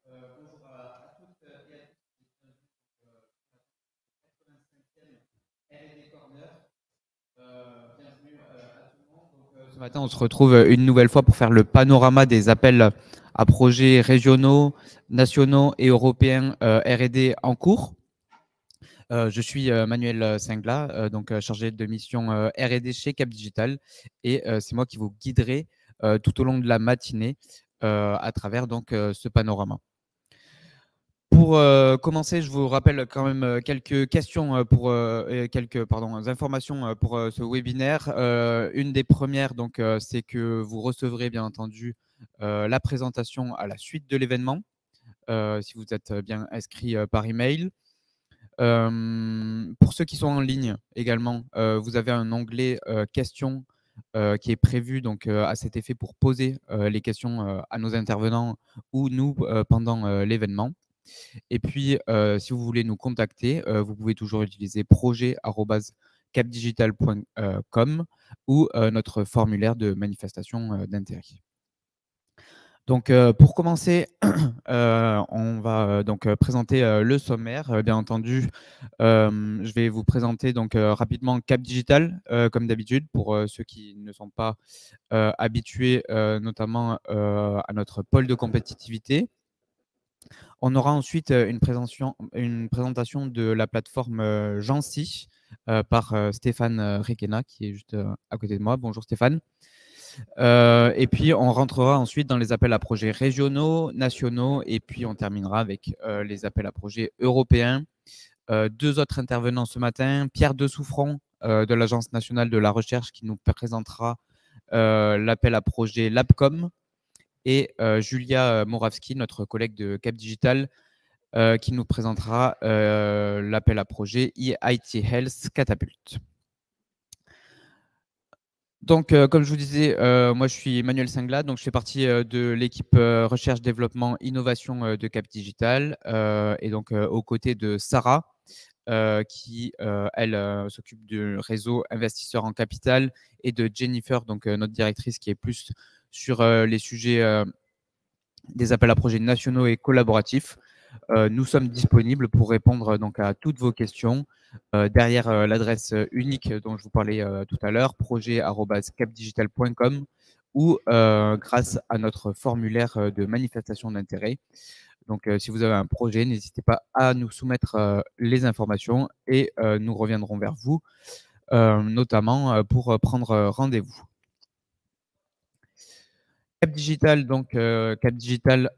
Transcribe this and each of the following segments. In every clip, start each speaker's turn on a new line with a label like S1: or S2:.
S1: Bonjour à toutes et à tous. Bienvenue pour le 85e R&D Corner. Bienvenue à tout le monde. Donc, ce matin, on se retrouve une nouvelle fois pour faire le panorama des appels à projets régionaux, nationaux et européens R&D en cours. Je suis Manuel Singla, donc chargé de mission R&D chez Cap Digital, et c'est moi qui vous guiderai tout au long de la matinée à travers donc ce panorama. Pour commencer, je vous rappelle quand même quelques questions quelques informations pour ce webinaire. Une des premières, donc, c'est que vous recevrez bien entendu la présentation à la suite de l'événement, si vous êtes bien inscrit par email. Pour ceux qui sont en ligne également, vous avez un onglet questions qui est prévu donc, à cet effet pour poser les questions à nos intervenants ou nous pendant l'événement. Et puis, si vous voulez nous contacter, vous pouvez toujours utiliser projet@capdigital.com ou notre formulaire de manifestation d'intérêt. Donc, pour commencer, on va donc présenter le sommaire. Bien entendu, je vais vous présenter donc rapidement Cap Digital, comme d'habitude, pour ceux qui ne sont pas habitués, notamment à notre pôle de compétitivité. On aura ensuite une présentation de la plateforme Jancy par Stéphane Requena, qui est juste à côté de moi. Bonjour Stéphane. Et puis, on rentrera ensuite dans les appels à projets régionaux, nationaux, et puis on terminera avec les appels à projets européens. Deux autres intervenants ce matin, Pierre Dessouffron de l'Agence nationale de la recherche qui nous présentera l'appel à projet LabCom, et Julia Moravski, notre collègue de Cap Digital, qui nous présentera l'appel à projet IT Health Catapult. Donc, comme je vous disais, moi je suis Manuel Singla, donc je fais partie de l'équipe recherche, développement, innovation de Cap Digital, et donc aux côtés de Sarah, qui, elle, s'occupe du réseau investisseurs en capital, et de Jennifer, donc notre directrice, qui est plus sur les sujets des appels à projets nationaux et collaboratifs. Nous sommes disponibles pour répondre donc à toutes vos questions derrière l'adresse unique dont je vous parlais tout à l'heure, projet@capdigital.com, ou grâce à notre formulaire de manifestation d'intérêt. Donc, si vous avez un projet, n'hésitez pas à nous soumettre les informations, et nous reviendrons vers vous, notamment pour prendre rendez-vous. Cap Digital, donc Cap Digital,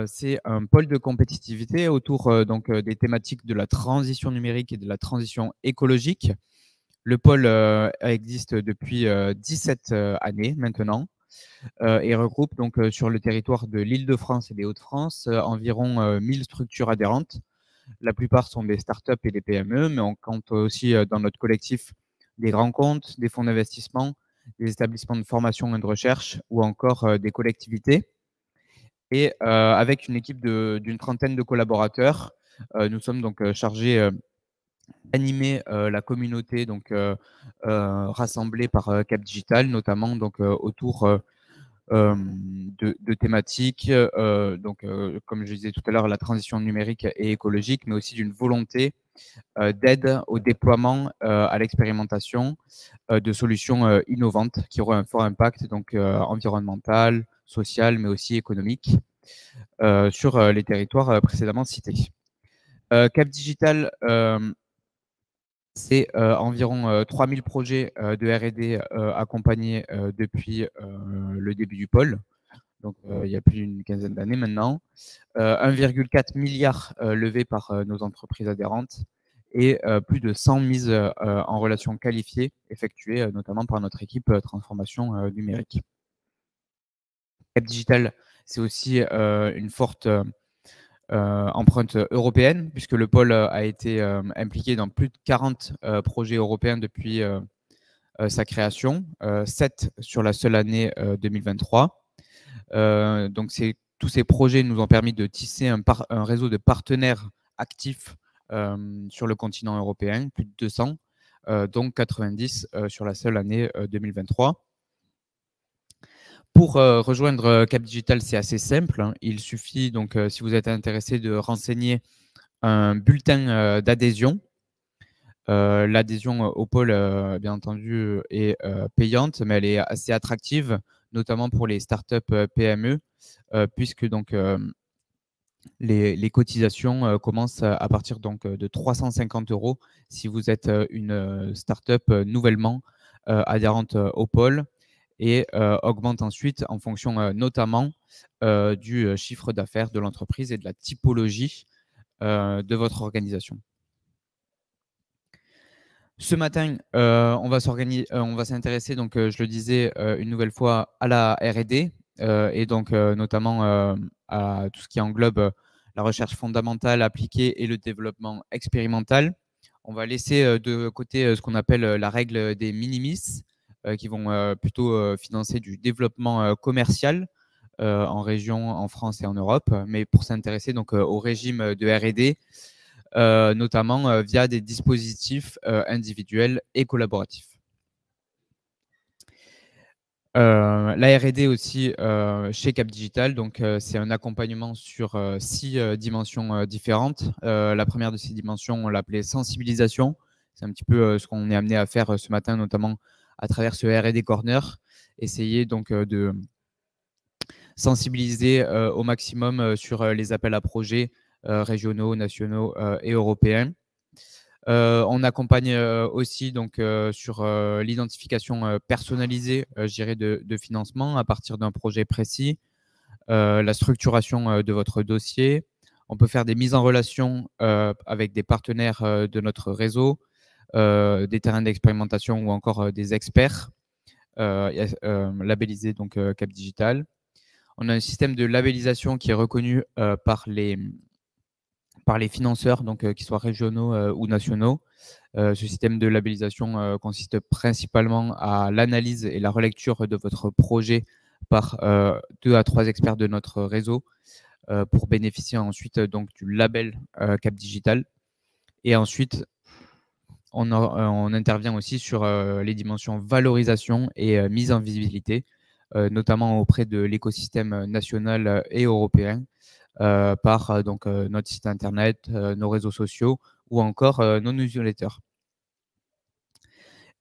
S1: c'est un pôle de compétitivité autour donc des thématiques de la transition numérique et de la transition écologique. Le pôle existe depuis 17 années maintenant, et regroupe donc sur le territoire de l'Île-de-France et des Hauts-de-France environ 1000 structures adhérentes. La plupart sont des startups et des PME, mais on compte aussi dans notre collectif des grands comptes, des fonds d'investissement, des établissements de formation et de recherche, ou encore des collectivités. Et avec une équipe d'une trentaine de collaborateurs, nous sommes donc chargés d'animer la communauté donc rassemblée par Cap Digital, notamment donc autour de thématiques, donc comme je disais tout à l'heure, la transition numérique et écologique, mais aussi d'une volonté d'aide au déploiement, à l'expérimentation de solutions innovantes qui auraient un fort impact donc environnemental, social, mais aussi économique sur les territoires précédemment cités. Cap Digital, c'est environ 3000 projets de R&D accompagnés depuis le début du pôle, donc il y a plus d'une quinzaine d'années maintenant. 1,4 milliard levés par nos entreprises adhérentes, et plus de 100 mises en relation qualifiées effectuées notamment par notre équipe transformation numérique. Cap Digital, c'est aussi une forte empreinte européenne, puisque le pôle a été impliqué dans plus de 40 projets européens depuis sa création, 7 sur la seule année 2023. Donc, tous ces projets nous ont permis de tisser un réseau de partenaires actifs sur le continent européen, plus de 200, donc 90 sur la seule année 2023. Pour rejoindre Cap Digital, c'est assez simple, hein. Il suffit donc, si vous êtes intéressé, de renseigner un bulletin d'adhésion. L'adhésion au pôle, bien entendu, est payante, mais elle est assez attractive, notamment pour les startups PME, puisque donc les cotisations commencent à partir donc de 350 € si vous êtes une startup nouvellement adhérente au pôle, et augmentent ensuite en fonction notamment du chiffre d'affaires de l'entreprise et de la typologie de votre organisation. Ce matin, on va s'intéresser, donc, je le disais, une nouvelle fois à la R&D, et donc notamment à tout ce qui englobe la recherche fondamentale, appliquée et le développement expérimental. On va laisser de côté ce qu'on appelle la règle des minimis, qui vont plutôt financer du développement commercial en région, en France et en Europe, mais pour s'intéresser donc au régime de R&D, notamment via des dispositifs individuels et collaboratifs. La R&D aussi chez Cap Digital, donc c'est un accompagnement sur 6 dimensions différentes. La première de ces dimensions, on l'appelait sensibilisation. C'est un petit peu ce qu'on est amené à faire ce matin, notamment à travers ce R&D Corner. Essayer donc de sensibiliser au maximum sur les appels à projets régionaux, nationaux et européens. On accompagne aussi donc sur l'identification personnalisée, je dirais, de financement à partir d'un projet précis, la structuration de votre dossier. On peut faire des mises en relation avec des partenaires de notre réseau, des terrains d'expérimentation ou encore des experts labellisés donc Cap Digital. On a un système de labellisation qui est reconnu par les financeurs, donc qu'ils soient régionaux ou nationaux. Ce système de labellisation consiste principalement à l'analyse et la relecture de votre projet par 2 à 3 experts de notre réseau pour bénéficier ensuite donc du label Cap Digital. Et ensuite, on intervient aussi sur les dimensions valorisation et mise en visibilité, notamment auprès de l'écosystème national et européen, par donc notre site internet, nos réseaux sociaux ou encore nos newsletters.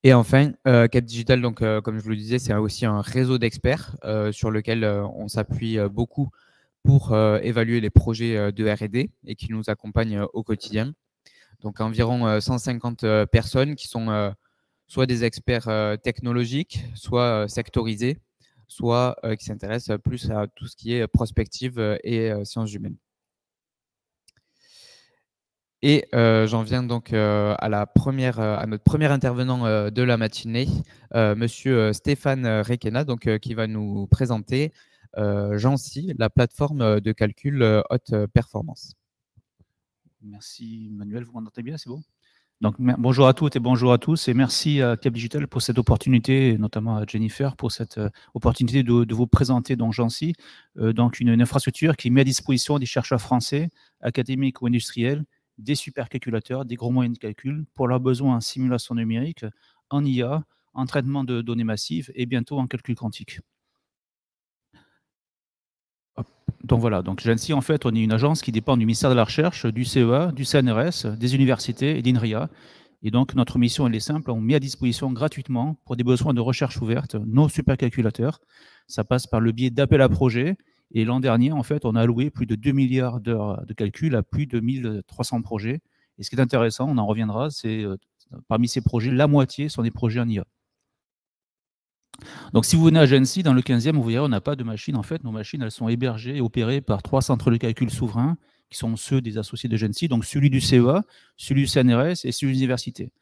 S1: Et enfin, Cap Digital, donc comme je vous le disais, c'est aussi un réseau d'experts sur lequel on s'appuie beaucoup pour évaluer les projets de R&D et qui nous accompagnent au quotidien. Donc environ 150 personnes qui sont soit des experts technologiques, soit sectorisés, soit qui s'intéressent plus à tout ce qui est prospective et sciences humaines. Et j'en viens donc à notre premier intervenant de la matinée, monsieur Stéphane Requena, donc qui va nous présenter Jansi, la plateforme de calcul haute performance.
S2: Merci Manuel, vous m'entendez bien, c'est bon? Donc, bonjour à toutes et bonjour à tous, et merci à Cap Digital pour cette opportunité, et notamment à Jennifer pour cette opportunité de vous présenter donc Jansi, donc une infrastructure qui met à disposition des chercheurs français, académiques ou industriels, des supercalculateurs, des gros moyens de calcul pour leurs besoins en simulation numérique, en IA, en traitement de données massives et bientôt en calcul quantique. Donc voilà, donc Jansi, en fait, on est une agence qui dépend du ministère de la Recherche, du CEA, du CNRS, des universités et d'INRIA. Et donc, notre mission, elle est simple, on met à disposition gratuitement, pour des besoins de recherche ouverte, nos supercalculateurs. Ça passe par le biais d'appels à projets. Et l'an dernier, en fait, on a alloué plus de 2 milliards d'heures de calcul à plus de 1300 projets. Et ce qui est intéressant, on en reviendra, c'est parmi ces projets, la moitié sont des projets en IA. Donc, si vous venez à Jansi, dans le 15e, vous verrez, on n'a pas de machines. En fait, nos machines, elles sont hébergées et opérées par 3 centres de calcul souverains, qui sont ceux des associés de Jansi, donc celui du CEA, celui du CNRS et celui de l'université.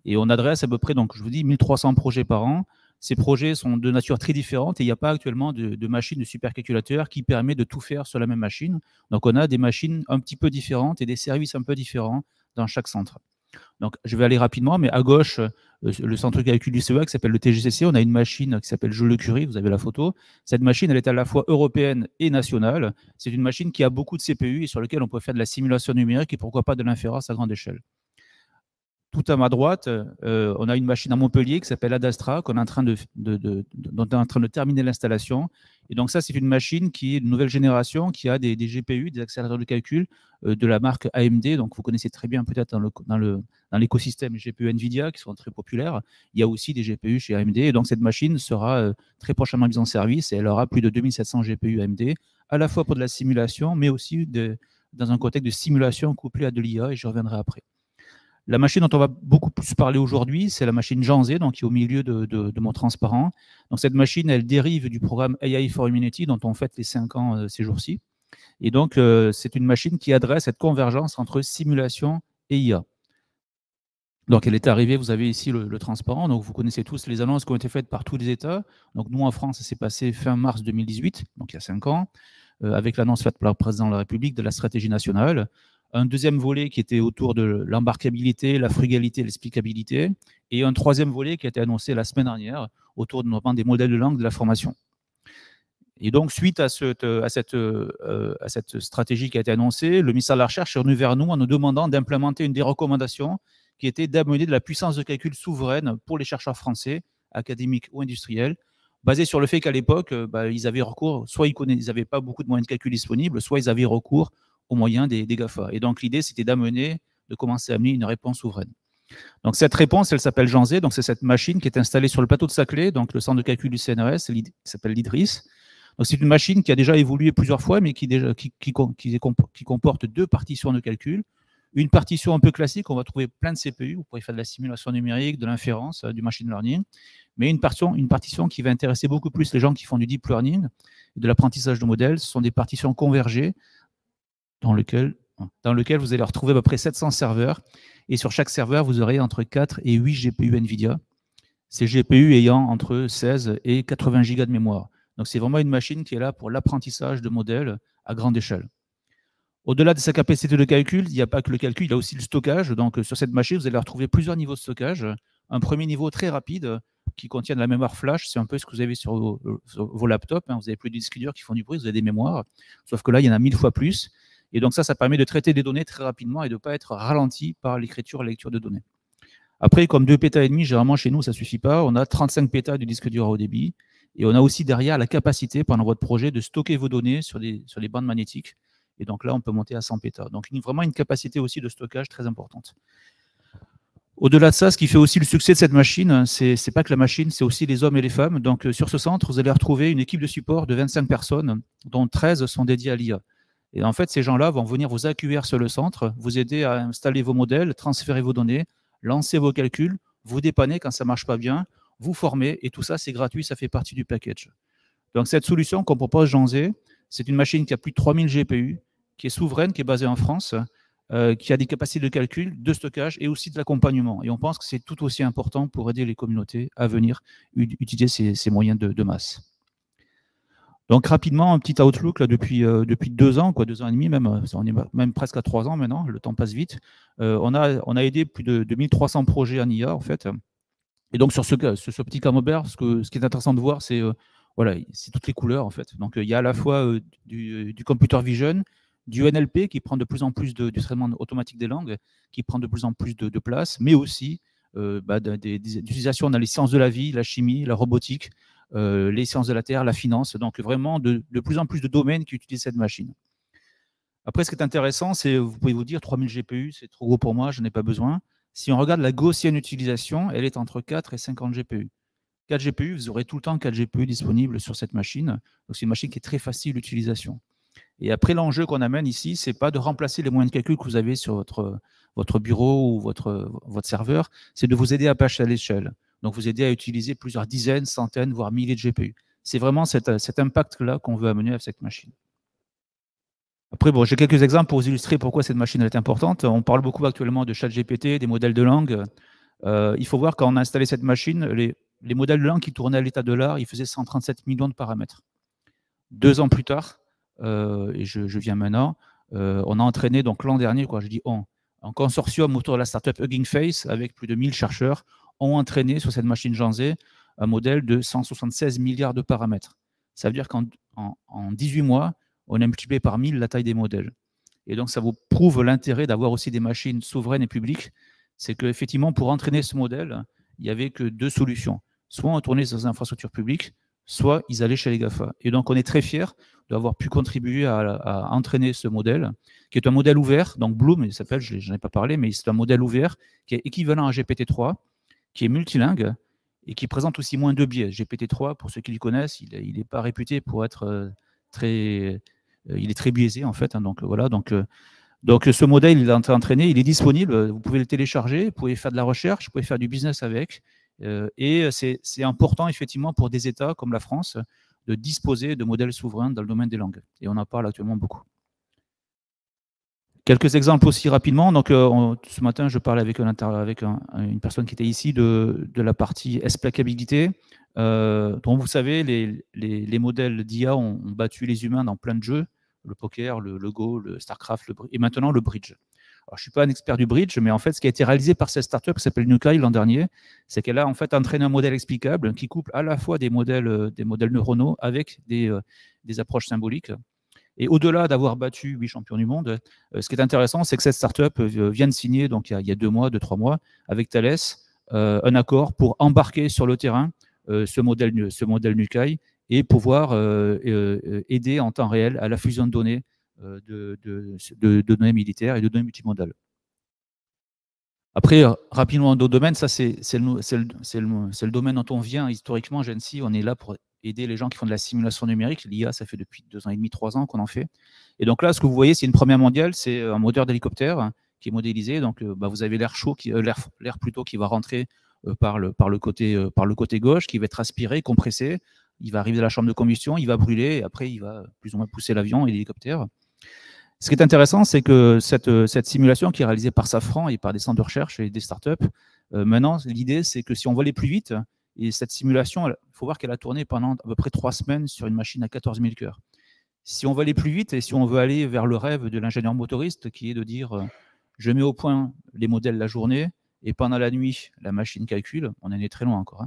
S2: Et on adresse à peu près, donc je vous dis, 1300 projets par an. Ces projets sont de nature très différente et il n'y a pas actuellement de machine de supercalculateur qui permet de tout faire sur la même machine. Donc, on a des machines un petit peu différentes et des services un peu différents dans chaque centre. Donc, je vais aller rapidement, mais à gauche, le centre de calcul du CEA qui s'appelle le TGCC, on a une machine qui s'appelle Jules Curie, vous avez la photo. Cette machine, elle est à la fois européenne et nationale. C'est une machine qui a beaucoup de CPU et sur laquelle on peut faire de la simulation numérique et pourquoi pas de l'inférence à grande échelle. Tout à ma droite, on a une machine à Montpellier qui s'appelle Adastra, qu'on est en train dont on est en train de terminer l'installation. Et donc ça, c'est une machine qui est de nouvelle génération, qui a des GPU, des accélérateurs de calcul de la marque AMD. Donc vous connaissez très bien peut-être dans l'écosystème GPU NVIDIA, qui sont très populaires. Il y a aussi des GPU chez AMD. Et donc cette machine sera très prochainement mise en service et elle aura plus de 2700 GPU AMD, à la fois pour de la simulation, mais aussi dans un contexte de simulation couplé à de l'IA, et je reviendrai après. La machine dont on va beaucoup plus parler aujourd'hui, c'est la machine Janzé, donc qui est au milieu de mon transparent. Donc cette machine, elle dérive du programme AI for Humanity, dont on fête les 5 ans ces jours-ci. Et donc, c'est une machine qui adresse cette convergence entre simulation et IA. Donc, elle est arrivée, vous avez ici le transparent. Donc, vous connaissez tous les annonces qui ont été faites par tous les États. Donc, nous, en France, ça s'est passé fin mars 2018, donc il y a 5 ans, avec l'annonce faite par le président de la République de la stratégie nationale. Un deuxième volet qui était autour de l'embarquabilité, la frugalité, l'explicabilité, et un troisième volet qui a été annoncé la semaine dernière autour notamment des modèles de langue de la formation. Et donc, suite à cette stratégie qui a été annoncée, le ministère de la Recherche est revenu vers nous en nous demandant d'implémenter une des recommandations qui était d'amener de la puissance de calcul souveraine pour les chercheurs français, académiques ou industriels, basée sur le fait qu'à l'époque, ils avaient recours, soit ils n'avaient pas beaucoup de moyens de calcul disponibles, soit ils avaient recours aux moyens des GAFA. Et donc, l'idée, c'était de commencer à amener une réponse souveraine. Donc, cette réponse, elle s'appelle Janzé. Donc, c'est cette machine qui est installée sur le plateau de Saclay, donc le centre de calcul du CNRS, qui s'appelle l'IDRIS. Donc, c'est une machine qui a déjà évolué plusieurs fois, mais qui comporte 2 partitions de calcul. Une partition un peu classique, on va trouver plein de CPU, vous pourrez faire de la simulation numérique, de l'inférence, du machine learning, mais une partition qui va intéresser beaucoup plus les gens qui font du deep learning, de l'apprentissage de modèles. Ce sont des partitions convergées dans lequel vous allez retrouver à peu près 700 serveurs. Et sur chaque serveur, vous aurez entre 4 et 8 GPU NVIDIA. Ces GPU ayant entre 16 et 80 gigas de mémoire. Donc, c'est vraiment une machine qui est là pour l'apprentissage de modèles à grande échelle. Au-delà de sa capacité de calcul, il n'y a pas que le calcul, il y a aussi le stockage. Donc, sur cette machine, vous allez retrouver plusieurs niveaux de stockage. Un premier niveau très rapide qui contient de la mémoire flash. C'est un peu ce que vous avez sur vos laptops. Vous n'avez plus de disques durs qui font du bruit, vous avez des mémoires. Sauf que là, il y en a 1000 fois plus. Et donc ça permet de traiter des données très rapidement et de ne pas être ralenti par l'écriture et la lecture de données. Après, comme 2,5 pétas, généralement chez nous, ça ne suffit pas. On a 35 pétas de disque dur à haut débit. Et on a aussi derrière la capacité, pendant votre projet, de stocker vos données sur les bandes magnétiques. Et donc là, on peut monter à 100 pétas. Donc vraiment une capacité aussi de stockage très importante. Au-delà de ça, ce qui fait aussi le succès de cette machine, c'est pas que la machine, c'est aussi les hommes et les femmes. Donc sur ce centre, vous allez retrouver une équipe de support de 25 personnes, dont 13 sont dédiées à l'IA. Et en fait, ces gens-là vont venir vous accueillir sur le centre, vous aider à installer vos modèles, transférer vos données, lancer vos calculs, vous dépanner quand ça ne marche pas bien, vous former, et tout ça, c'est gratuit, ça fait partie du package. Donc cette solution qu'on propose, Janzé, c'est une machine qui a plus de 3000 GPU, qui est souveraine, qui est basée en France, qui a des capacités de calcul, de stockage et aussi de l'accompagnement. Et on pense que c'est tout aussi important pour aider les communautés à venir utiliser ces moyens de masse. Donc rapidement, un petit outlook là, depuis 2 ans, 2 ans et demi, même, on est même presque à 3 ans maintenant, le temps passe vite. On a aidé plus de 1300 projets en IA en fait. Et donc sur ce petit camembert, ce qui est intéressant de voir, c'est voilà, c'est toutes les couleurs en fait. Donc il y a à la fois du computer vision, du NLP qui prend de plus en plus du traitement automatique des langues, qui prend de plus en plus de place, mais aussi des utilisations dans les sciences de la vie, la chimie, la robotique, les sciences de la Terre, la finance, donc vraiment de plus en plus de domaines qui utilisent cette machine. Après, ce qui est intéressant, c'est, vous pouvez vous dire, 3000 GPU, c'est trop gros pour moi, je n'ai pas besoin. Si on regarde la gaussienne utilisation, elle est entre 4 et 50 GPU. 4 GPU, vous aurez tout le temps 4 GPU disponibles sur cette machine. Donc, c'est une machine qui est très facile d'utilisation. Et après, l'enjeu qu'on amène ici, ce n'est pas de remplacer les moyens de calcul que vous avez sur votre bureau ou votre serveur, c'est de vous aider à passer à l'échelle. Donc, vous aider à utiliser plusieurs dizaines, centaines, voire milliers de GPU. C'est vraiment cet impact-là qu'on veut amener avec cette machine. Après, bon, j'ai quelques exemples pour vous illustrer pourquoi cette machine est importante. On parle beaucoup actuellement de ChatGPT, des modèles de langue. Il faut voir, quand on a installé cette machine, les modèles de langue qui tournaient à l'état de l'art, ils faisaient 137 millions de paramètres. 2 ans plus tard, et je viens maintenant, on a entraîné, donc l'an dernier, je dis on, un consortium autour de la startup Hugging Face, avec plus de 1000 chercheurs, ont entraîné sur cette machine Janzé un modèle de 176 milliards de paramètres. Ça veut dire qu'en 18 mois, on a multiplié par 1000 la taille des modèles. Et donc, ça vous prouve l'intérêt d'avoir aussi des machines souveraines et publiques c'est qu'effectivement, pour entraîner ce modèle, il n'y avait que deux solutions. Soit on tournait dans les infrastructures publiques, soit ils allaient chez les GAFA. Et donc, on est très fiers d'avoir pu contribuer à entraîner ce modèle, qui est un modèle ouvert. Donc, Bloom, il s'appelle, je n'en ai pas parlé, mais c'est un modèle ouvert qui est équivalent à GPT-3, qui est multilingue et qui présente aussi moins de biais. GPT-3, pour ceux qui le connaissent, il n'est pas réputé pour être il est très biaisé, en fait. Hein, donc, voilà. Donc, ce modèle, il est entraîné, il est disponible. Vous pouvez le télécharger, vous pouvez faire de la recherche, vous pouvez faire du business avec. Et c'est important, effectivement, pour des États comme la France, de disposer de modèles souverains dans le domaine des langues. Et on en parle actuellement beaucoup. Quelques exemples aussi rapidement. Donc, ce matin, je parlais avec une personne qui était ici de la partie explaquabilité. Donc, vous savez, les modèles d'IA ont battu les humains dans plein de jeux, le poker, le Go, le StarCraft, et maintenant le bridge. Alors, je ne suis pas un expert du bridge, mais en fait, ce qui a été réalisé par cette startup qui s'appelle Nukai l'an dernier, c'est qu'elle a en fait entraîné un modèle explicable qui couple à la fois des modèles neuronaux avec des approches symboliques. Et au-delà d'avoir battu 8 champions du monde, ce qui est intéressant, c'est que cette startup vient de signer, donc il y a 2-3 mois, avec Thales, un accord pour embarquer sur le terrain ce modèle Nukai et pouvoir aider en temps réel à la fusion de données de données militaires et de données multimodales. Après, rapidement, d'autres domaines, ça c'est le domaine dont on vient historiquement, Gensi, on est là pour aider les gens qui font de la simulation numérique. L'IA, ça fait depuis 2 ans et demi, 3 ans qu'on en fait. Et donc là, ce que vous voyez, c'est une première mondiale, c'est un moteur d'hélicoptère qui est modélisé. Donc, vous avez l'air chaud, l'air plutôt qui va rentrer par le côté gauche, qui va être aspiré, compressé. Il va arriver à la chambre de combustion, il va brûler, et après, il va plus ou moins pousser l'avion et l'hélicoptère. Ce qui est intéressant, c'est que cette simulation qui est réalisée par Safran et par des centres de recherche et des startups, maintenant, l'idée, c'est que si on veut aller plus vite, et cette simulation, il faut voir qu'elle a tourné pendant à peu près 3 semaines sur une machine à 14 000 cœurs. Si on veut aller plus vite et si on veut aller vers le rêve de l'ingénieur motoriste, qui est de dire je mets au point les modèles la journée et pendant la nuit, la machine calcule, on en est très loin encore.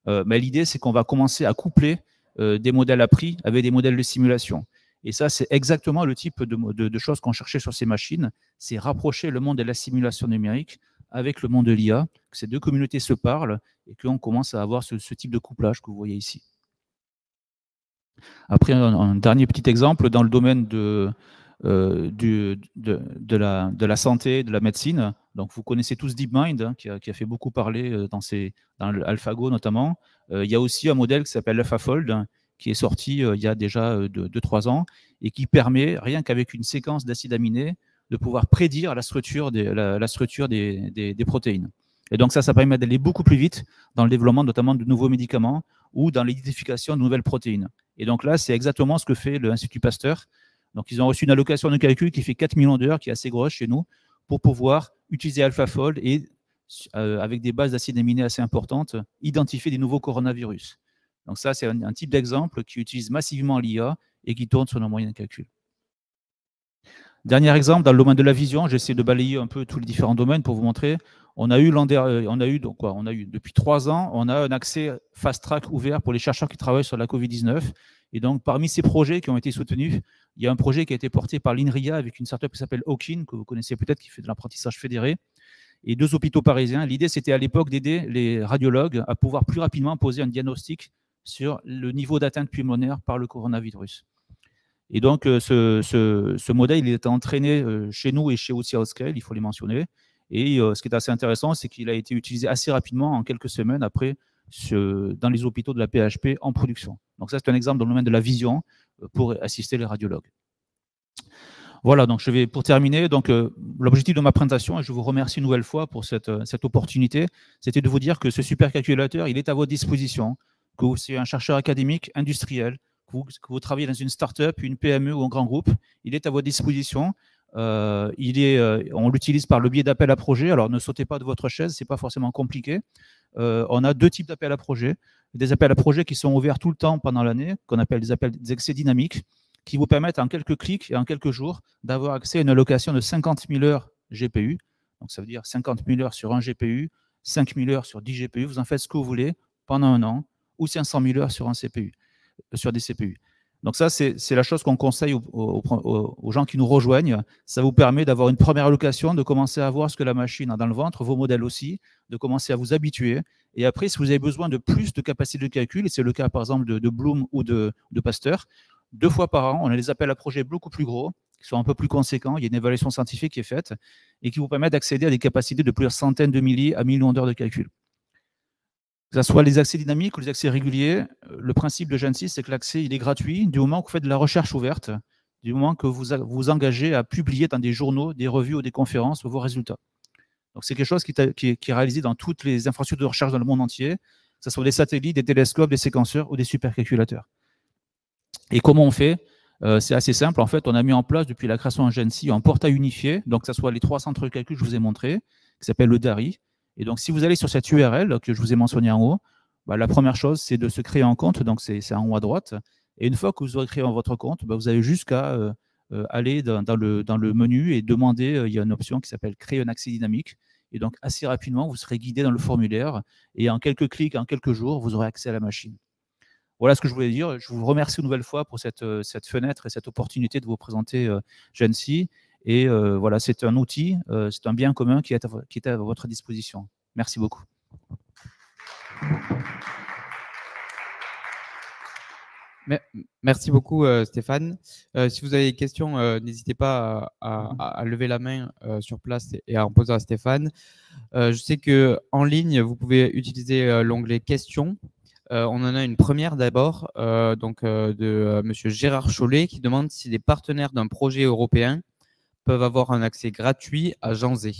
S2: Hein. Mais l'idée, c'est qu'on va commencer à coupler des modèles appris avec des modèles de simulation. Et ça, c'est exactement le type de choses qu'on cherchait sur ces machines, c'est rapprocher le monde de la simulation numérique avec le monde de l'IA, que ces deux communautés se parlent et qu'on commence à avoir ce type de couplage que vous voyez ici. Après, un dernier petit exemple dans le domaine de la santé, de la médecine. Donc, vous connaissez tous DeepMind, hein, qui a fait beaucoup parler dans l'AlphaGo notamment. Il y a aussi un modèle qui s'appelle AlphaFold, hein, qui est sorti il y a déjà 2-3 ans et qui permet, rien qu'avec une séquence d'acides aminés, de pouvoir prédire la structure des protéines. Et donc ça permet d'aller beaucoup plus vite dans le développement notamment de nouveaux médicaments ou dans l'identification de nouvelles protéines. Et donc là, c'est exactement ce que fait l'Institut Pasteur. Donc ils ont reçu une allocation de calcul qui fait 4 millions d'heures, qui est assez grosse chez nous, pour pouvoir utiliser AlphaFold et, avec des bases d'acides aminés assez importantes, identifier des nouveaux coronavirus. Donc ça, c'est un type d'exemple qui utilise massivement l'IA et qui tourne sur nos moyens de calcul. Dernier exemple, dans le domaine de la vision, j'essaie de balayer un peu tous les différents domaines pour vous montrer. On a eu depuis 3 ans, on a un accès fast-track ouvert pour les chercheurs qui travaillent sur la Covid-19. Et donc, parmi ces projets qui ont été soutenus, il y a un projet qui a été porté par l'INRIA avec une startup qui s'appelle Hawkin, que vous connaissez peut-être, qui fait de l'apprentissage fédéré, et 2 hôpitaux parisiens. L'idée, c'était à l'époque d'aider les radiologues à pouvoir plus rapidement poser un diagnostic sur le niveau d'atteinte pulmonaire par le coronavirus. Et donc, ce modèle, il est entraîné chez nous et chez OutScale, il faut les mentionner. Et ce qui est assez intéressant, c'est qu'il a été utilisé assez rapidement, en quelques semaines après, dans les hôpitaux de la PHP en production. Donc ça, c'est un exemple dans le domaine de la vision pour assister les radiologues. Voilà, donc je vais, pour terminer, l'objectif de ma présentation, et je vous remercie une nouvelle fois pour cette opportunité, c'était de vous dire que ce supercalculateur, il est à votre disposition, que vous soyez un chercheur académique, industriel, que vous travaillez dans une start-up, une PME ou un grand groupe, il est à votre disposition. On l'utilise par le biais d'appels à projets. Alors, ne sautez pas de votre chaise, ce n'est pas forcément compliqué. On a 2 types d'appels à projets. Des appels à projets qui sont ouverts tout le temps pendant l'année, qu'on appelle des accès dynamiques, qui vous permettent en quelques clics et en quelques jours d'avoir accès à une allocation de 50 000 heures GPU. Donc, ça veut dire 50 000 heures sur un GPU, 5 000 heures sur 10 GPU. Vous en faites ce que vous voulez pendant 1 an, ou 500 000 heures sur un CPU, sur des CPU. Donc ça, c'est la chose qu'on conseille aux gens qui nous rejoignent. Ça vous permet d'avoir une première allocation, de commencer à voir ce que la machine a dans le ventre, vos modèles aussi, de commencer à vous habituer. Et après, si vous avez besoin de plus de capacité de calcul, et c'est le cas par exemple de Bloom ou de Pasteur, 2 fois par an, on a des appels à projets beaucoup plus gros, qui sont un peu plus conséquents. Il y a une évaluation scientifique qui est faite et qui vous permet d'accéder à des capacités de plusieurs centaines de milliers à millions d'heures de calcul. Que ce soit les accès dynamiques ou les accès réguliers, le principe de Gen 6, c'est que l'accès il est gratuit du moment que vous faites de la recherche ouverte, du moment que vous vous engagez à publier dans des journaux, des revues ou des conférences vos résultats. Donc c'est quelque chose qui est réalisé dans toutes les infrastructures de recherche dans le monde entier, que ce soit des satellites, des télescopes, des séquenceurs ou des supercalculateurs. Et comment on fait? C'est assez simple. En fait, on a mis en place depuis la création de Gen 6 un portail unifié, donc que ce soit les 3 centres de calcul que je vous ai montrés, qui s'appelle le DARI. Et donc, si vous allez sur cette URL que je vous ai mentionnée en haut, bah, la première chose, c'est de se créer un compte. Donc, c'est en haut à droite. Et une fois que vous aurez créé votre compte, bah, vous avez jusqu'à aller dans le menu et demander, il y a une option qui s'appelle créer un accès dynamique. Et donc, assez rapidement, vous serez guidé dans le formulaire. Et en quelques clics, en quelques jours, vous aurez accès à la machine. Voilà ce que je voulais dire. Je vous remercie une nouvelle fois pour cette fenêtre et cette opportunité de vous présenter Gen 6. Et voilà, c'est un outil, c'est un bien commun qui est à votre disposition. Merci beaucoup.
S1: Merci beaucoup, Stéphane. Si vous avez des questions, n'hésitez pas à lever la main sur place et à en poser à Stéphane. Je sais qu'en ligne, vous pouvez utiliser l'onglet questions. On en a une première d'abord de Monsieur Gérard Chollet qui demande si les partenaires d'un projet européen peuvent avoir un accès gratuit à Janzé.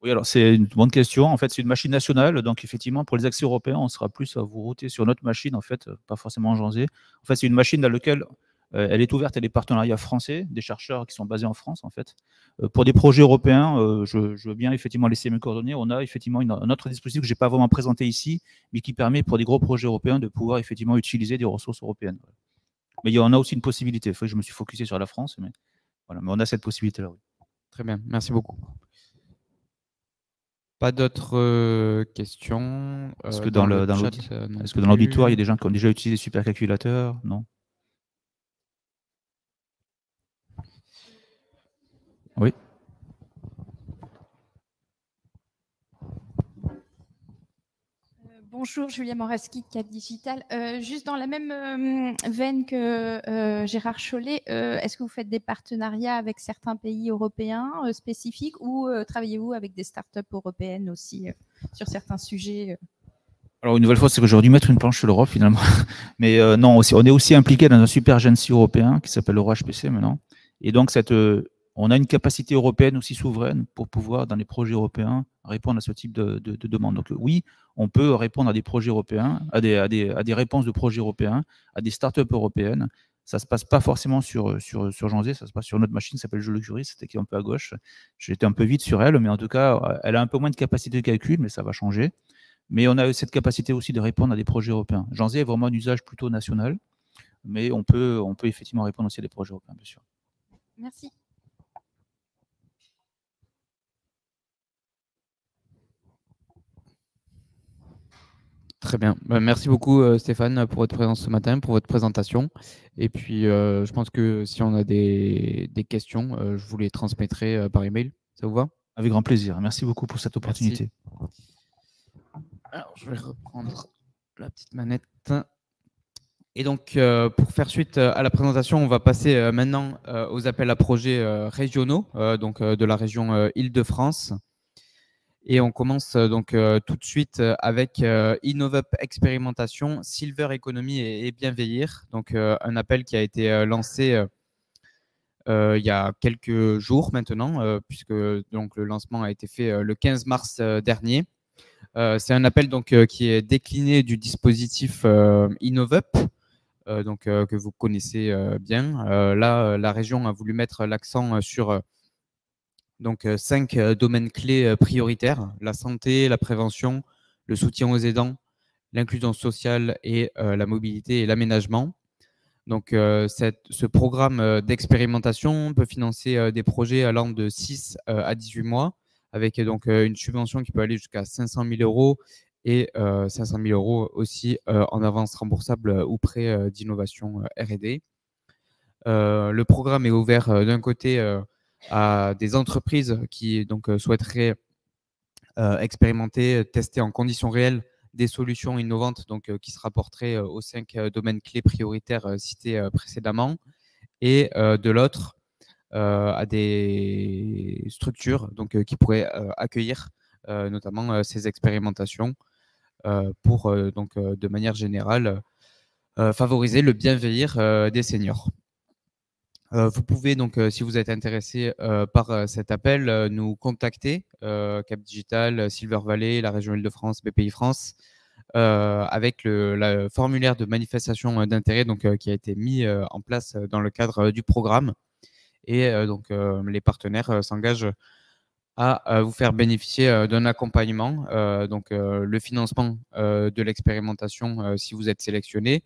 S2: Oui, alors c'est une bonne question. En fait, c'est une machine nationale. Donc, effectivement, pour les accès européens, on sera plus à vous router sur notre machine, en fait, pas forcément en Janzé. En fait, c'est une machine dans laquelle elle est ouverte à des partenariats français, des chercheurs qui sont basés en France, en fait. Pour des projets européens, je veux bien effectivement laisser mes coordonnées. On a effectivement un autre dispositif que je n'ai pas vraiment présenté ici, mais qui permet pour des gros projets européens de pouvoir effectivement utiliser des ressources européennes. Mais il y en a aussi une possibilité. Je me suis focusé sur la France, mais voilà, mais on a cette possibilité-là. Oui.
S1: Très bien, merci beaucoup. Pas d'autres questions.
S2: Est-ce que dans l'auditoire, il y a des gens qui ont déjà utilisé des supercalculateurs? Non? Oui.
S3: Bonjour, Julia Moreski de Cap Digital. Juste dans la même veine que Gérard Chollet, est-ce que vous faites des partenariats avec certains pays européens spécifiques ou travaillez-vous avec des startups européennes aussi sur certains sujets
S2: Alors, une nouvelle fois, c'est que j'aurais dû mettre une planche sur l'Europe finalement. Mais non, aussi, on est aussi impliqué dans un super Gen 6 européen qui s'appelle EuroHPC maintenant. Et donc, on a une capacité européenne aussi souveraine pour pouvoir, dans les projets européens, répondre à ce type de demande. Donc oui, on peut répondre à des projets européens, à des réponses de projets européens, à des startups européennes. Ça ne se passe pas forcément sur Janzé, ça se passe sur notre machine qui s'appelle Joli Curie, c'était qui est un peu à gauche. J'étais un peu vite sur elle, mais en tout cas, elle a un peu moins de capacité de calcul, mais ça va changer. Mais on a cette capacité aussi de répondre à des projets européens. Janzé est vraiment un usage plutôt national, mais on peut effectivement répondre aussi à des projets européens, bien sûr.
S3: Merci.
S1: Très bien. Merci beaucoup, Stéphane, pour votre présence ce matin, pour votre présentation. Et puis, je pense que si on a des questions, je vous les transmettrai par email. Ça vous va?
S2: Avec grand plaisir. Merci beaucoup pour cette opportunité.
S1: Merci. Alors, je vais reprendre la petite manette. Et donc, pour faire suite à la présentation, on va passer maintenant aux appels à projets régionaux, de la région Île-de-France. Et on commence tout de suite avec InnovUp Expérimentation, Silver Economy et Bienveillir. Donc, un appel qui a été lancé il y a quelques jours maintenant, puisque donc, le lancement a été fait le 15 mars dernier. C'est un appel qui est décliné du dispositif InnovUp, que vous connaissez bien. Là, la région a voulu mettre l'accent sur 5 domaines clés prioritaires: la santé, la prévention, le soutien aux aidants, l'inclusion sociale et la mobilité et l'aménagement. Donc, ce programme d'expérimentation peut financer des projets allant de 6 à 18 mois, avec une subvention qui peut aller jusqu'à 500 000 € et 500 000 € aussi en avance remboursable ou prêt d'innovation R&D. Le programme est ouvert d'un côté à des entreprises qui donc souhaiteraient expérimenter, tester en conditions réelles des solutions innovantes donc, qui se rapporteraient aux 5 domaines clés prioritaires cités précédemment. Et de l'autre, à des structures donc, qui pourraient accueillir notamment ces expérimentations pour donc, de manière générale favoriser le bien vieillir des seniors. Vous pouvez donc, si vous êtes intéressé par cet appel, nous contacter, Cap Digital, Silver Valley, la région Île-de-France, BPI France, avec le formulaire de manifestation d'intérêt donc, qui a été mis en place dans le cadre du programme. Et donc, les partenaires s'engagent à vous faire bénéficier d'un accompagnement, donc le financement de l'expérimentation si vous êtes sélectionné,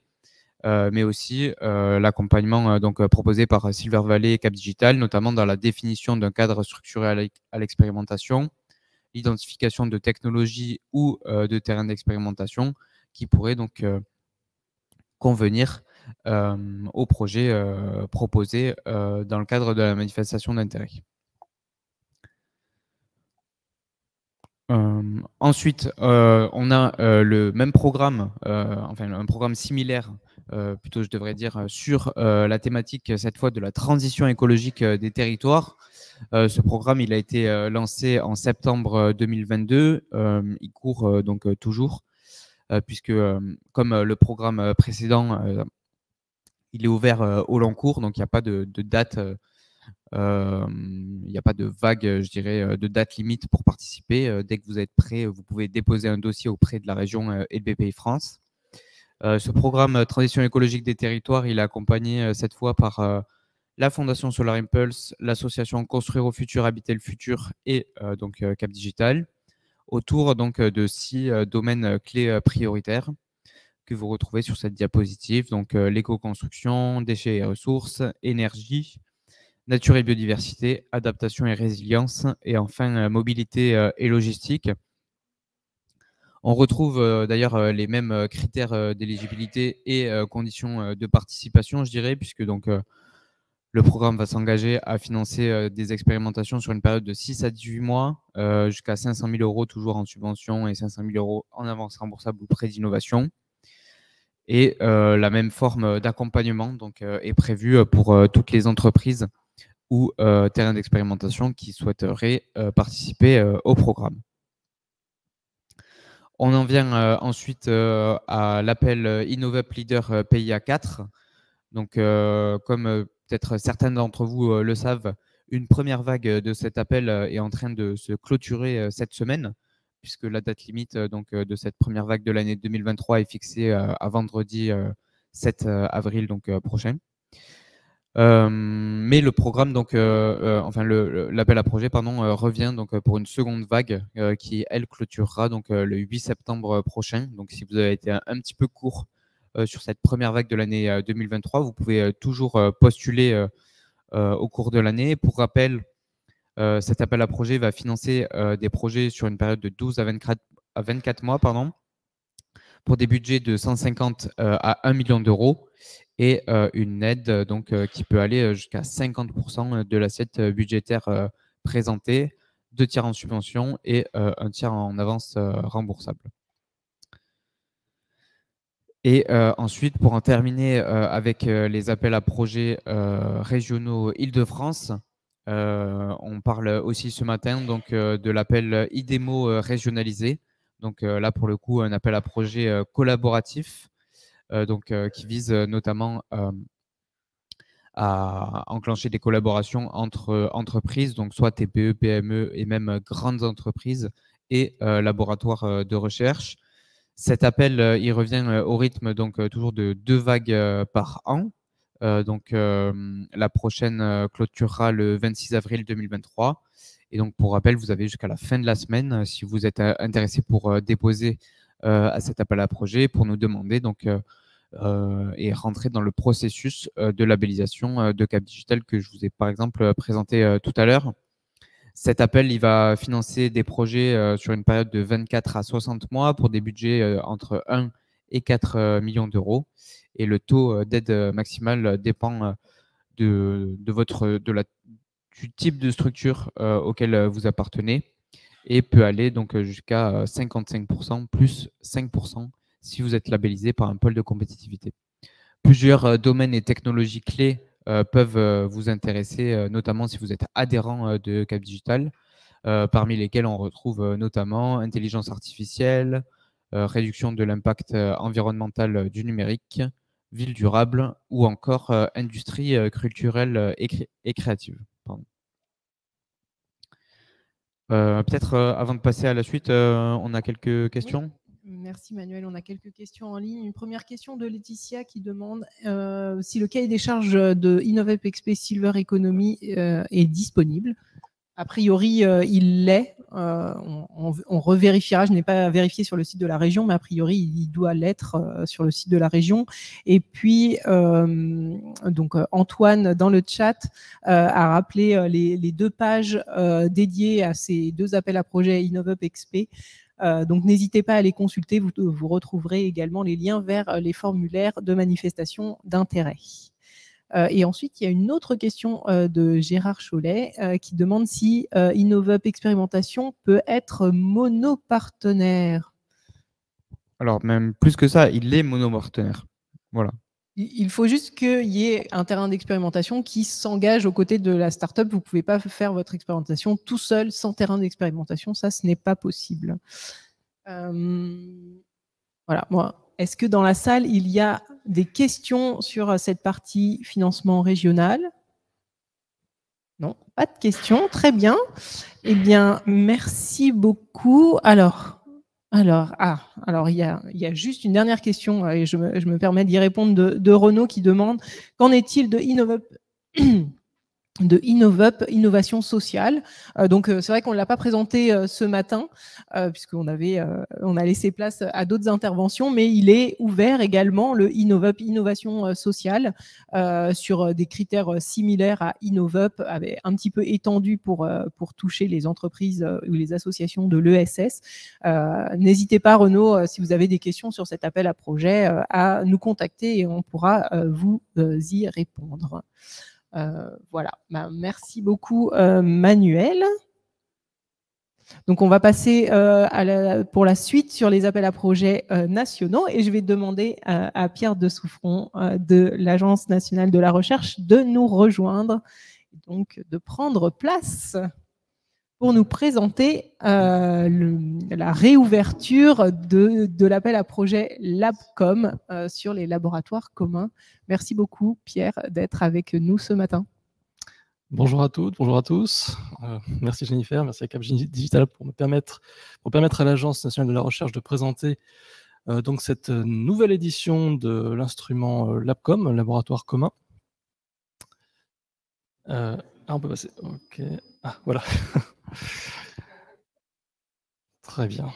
S1: mais aussi l'accompagnement donc proposé par Silver Valley et Cap Digital, notamment dans la définition d'un cadre structuré à l'expérimentation, l'identification de technologies ou de terrains d'expérimentation qui pourraient donc convenir au projet proposé dans le cadre de la manifestation d'intérêt. Ensuite, on a le même programme, enfin un programme similaire, plutôt je devrais dire, sur la thématique cette fois de la transition écologique des territoires. Ce programme, il a été lancé en septembre 2022. Il court donc toujours, puisque comme le programme précédent, il est ouvert au long cours, donc il n'y a pas de date. Il n'y a pas de vague, je dirais, de date limite pour participer. Dès que vous êtes prêt, vous pouvez déposer un dossier auprès de la région et de BPI France. Ce programme Transition écologique des territoires, il est accompagné cette fois par la Fondation Solar Impulse, l'association Construire au futur, habiter le futur et donc Cap Digital, autour donc de 6 domaines clés prioritaires que vous retrouvez sur cette diapositive. Donc l'éco-construction, déchets et ressources, énergie, nature et biodiversité, adaptation et résilience, et enfin mobilité et logistique. On retrouve d'ailleurs les mêmes critères d'éligibilité et conditions de participation, je dirais, puisque donc le programme va s'engager à financer des expérimentations sur une période de 6 à 18 mois, jusqu'à 500 000 € toujours en subvention et 500 000 € en avance remboursable ou prêt d'innovation. Et la même forme d'accompagnement donc, est prévue pour toutes les entreprises ou terrains d'expérimentation qui souhaiteraient participer au programme. On en vient ensuite à l'appel InnovUp Leader PIA 4. Donc, comme peut-être certains d'entre vous le savent, une première vague de cet appel est en train de se clôturer cette semaine, puisque la date limite donc, de cette première vague de l'année 2023 est fixée à vendredi 7 avril donc, prochain. Mais le programme, donc, enfin l'appel à projet, pardon, revient donc pour une seconde vague qui, elle, clôturera donc le 8 septembre prochain. Donc, si vous avez été un petit peu court sur cette première vague de l'année 2023, vous pouvez toujours postuler au cours de l'année. Pour rappel, cet appel à projet va financer des projets sur une période de 12 à 24 mois, pardon, pour des budgets de 150 à 1 million d'euros et une aide donc, qui peut aller jusqu'à 50% de l'assiette budgétaire présentée, 2 tiers en subvention et 1 tiers en avance remboursable. Et ensuite, pour en terminer avec les appels à projets régionaux Île-de-France, on parle aussi ce matin donc, de l'appel IDEMO régionalisé. Donc là, pour le coup, un appel à projet collaboratif donc, qui vise notamment à enclencher des collaborations entre entreprises, donc soit TPE, PME et même grandes entreprises et laboratoires de recherche. Cet appel, il revient au rythme donc toujours de 2 vagues par an. Donc la prochaine clôturera le 26 avril 2023. Et donc pour rappel, vous avez jusqu'à la fin de la semaine si vous êtes intéressé pour déposer à cet appel à projet, pour nous demander donc et rentrer dans le processus de labellisation de Cap Digital que je vous ai par exemple présenté tout à l'heure. Cet appel, il va financer des projets sur une période de 24 à 60 mois pour des budgets entre 1 et 4 millions d'euros. Et le taux d'aide maximale dépend du type de structure auquel vous appartenez, et peut aller donc jusqu'à 55% plus 5% si vous êtes labellisé par un pôle de compétitivité. Plusieurs domaines et technologies clés peuvent vous intéresser, notamment si vous êtes adhérent de Cap Digital, parmi lesquels on retrouve notamment intelligence artificielle, réduction de l'impact environnemental du numérique, ville durable ou encore industrie culturelle et créative. Peut-être avant de passer à la suite, on a quelques questions.
S4: Oui. Merci Manuel, on a quelques questions en ligne. Une première question de Laetitia qui demande si le cahier des charges de Innovep XP Silver Economy est disponible. A priori, il l'est. On revérifiera. Je n'ai pas vérifié sur le site de la région, mais a priori, il doit l'être sur le site de la région. Et puis, donc Antoine, dans le chat, a rappelé les 2 pages dédiées à ces 2 appels à projets Innovep XP. Donc, n'hésitez pas à les consulter. Vous retrouverez également les liens vers les formulaires de manifestation d'intérêt. Et ensuite, il y a une autre question de Gérard Chollet qui demande si Innovep Expérimentation peut être monopartenaire.
S1: Alors, même plus que ça, il est monopartenaire. Voilà.
S4: Il faut juste qu'il y ait un terrain d'expérimentation qui s'engage aux côtés de la start-up. Vous ne pouvez pas faire votre expérimentation tout seul, sans terrain d'expérimentation. Ça, ce n'est pas possible. Voilà, moi. Est-ce que dans la salle, il y a des questions sur cette partie financement régional? Non, pas de questions. Très bien. Eh bien, merci beaucoup. Alors, il y a juste une dernière question et je me permets d'y répondre de Renaud qui demande qu'en est-il de Innovep, innovation sociale. Donc, c'est vrai qu'on ne l'a pas présenté ce matin, puisqu'on a laissé place à d'autres interventions, mais il est ouvert également, le Innovep, innovation sociale, sur des critères similaires à Innovep, un petit peu étendu pour toucher les entreprises ou les associations de l'ESS. N'hésitez pas, Renaud, si vous avez des questions sur cet appel à projet, à nous contacter et on pourra vous y répondre. Voilà, merci beaucoup Manuel. Donc on va passer pour la suite sur les appels à projets nationaux et je vais demander à Pierre de Souffron de l'Agence nationale de la recherche de nous rejoindre, donc de prendre place pour nous présenter la réouverture de l'appel à projet LabCom sur les laboratoires communs. Merci beaucoup, Pierre, d'être avec nous ce matin.
S5: Bonjour à toutes, bonjour à tous. Merci Jennifer, merci à Cap Digital pour permettre à l'Agence nationale de la recherche de présenter donc cette nouvelle édition de l'instrument LabCom, laboratoire commun. On peut passer. Ok. Ah, voilà. Très bien.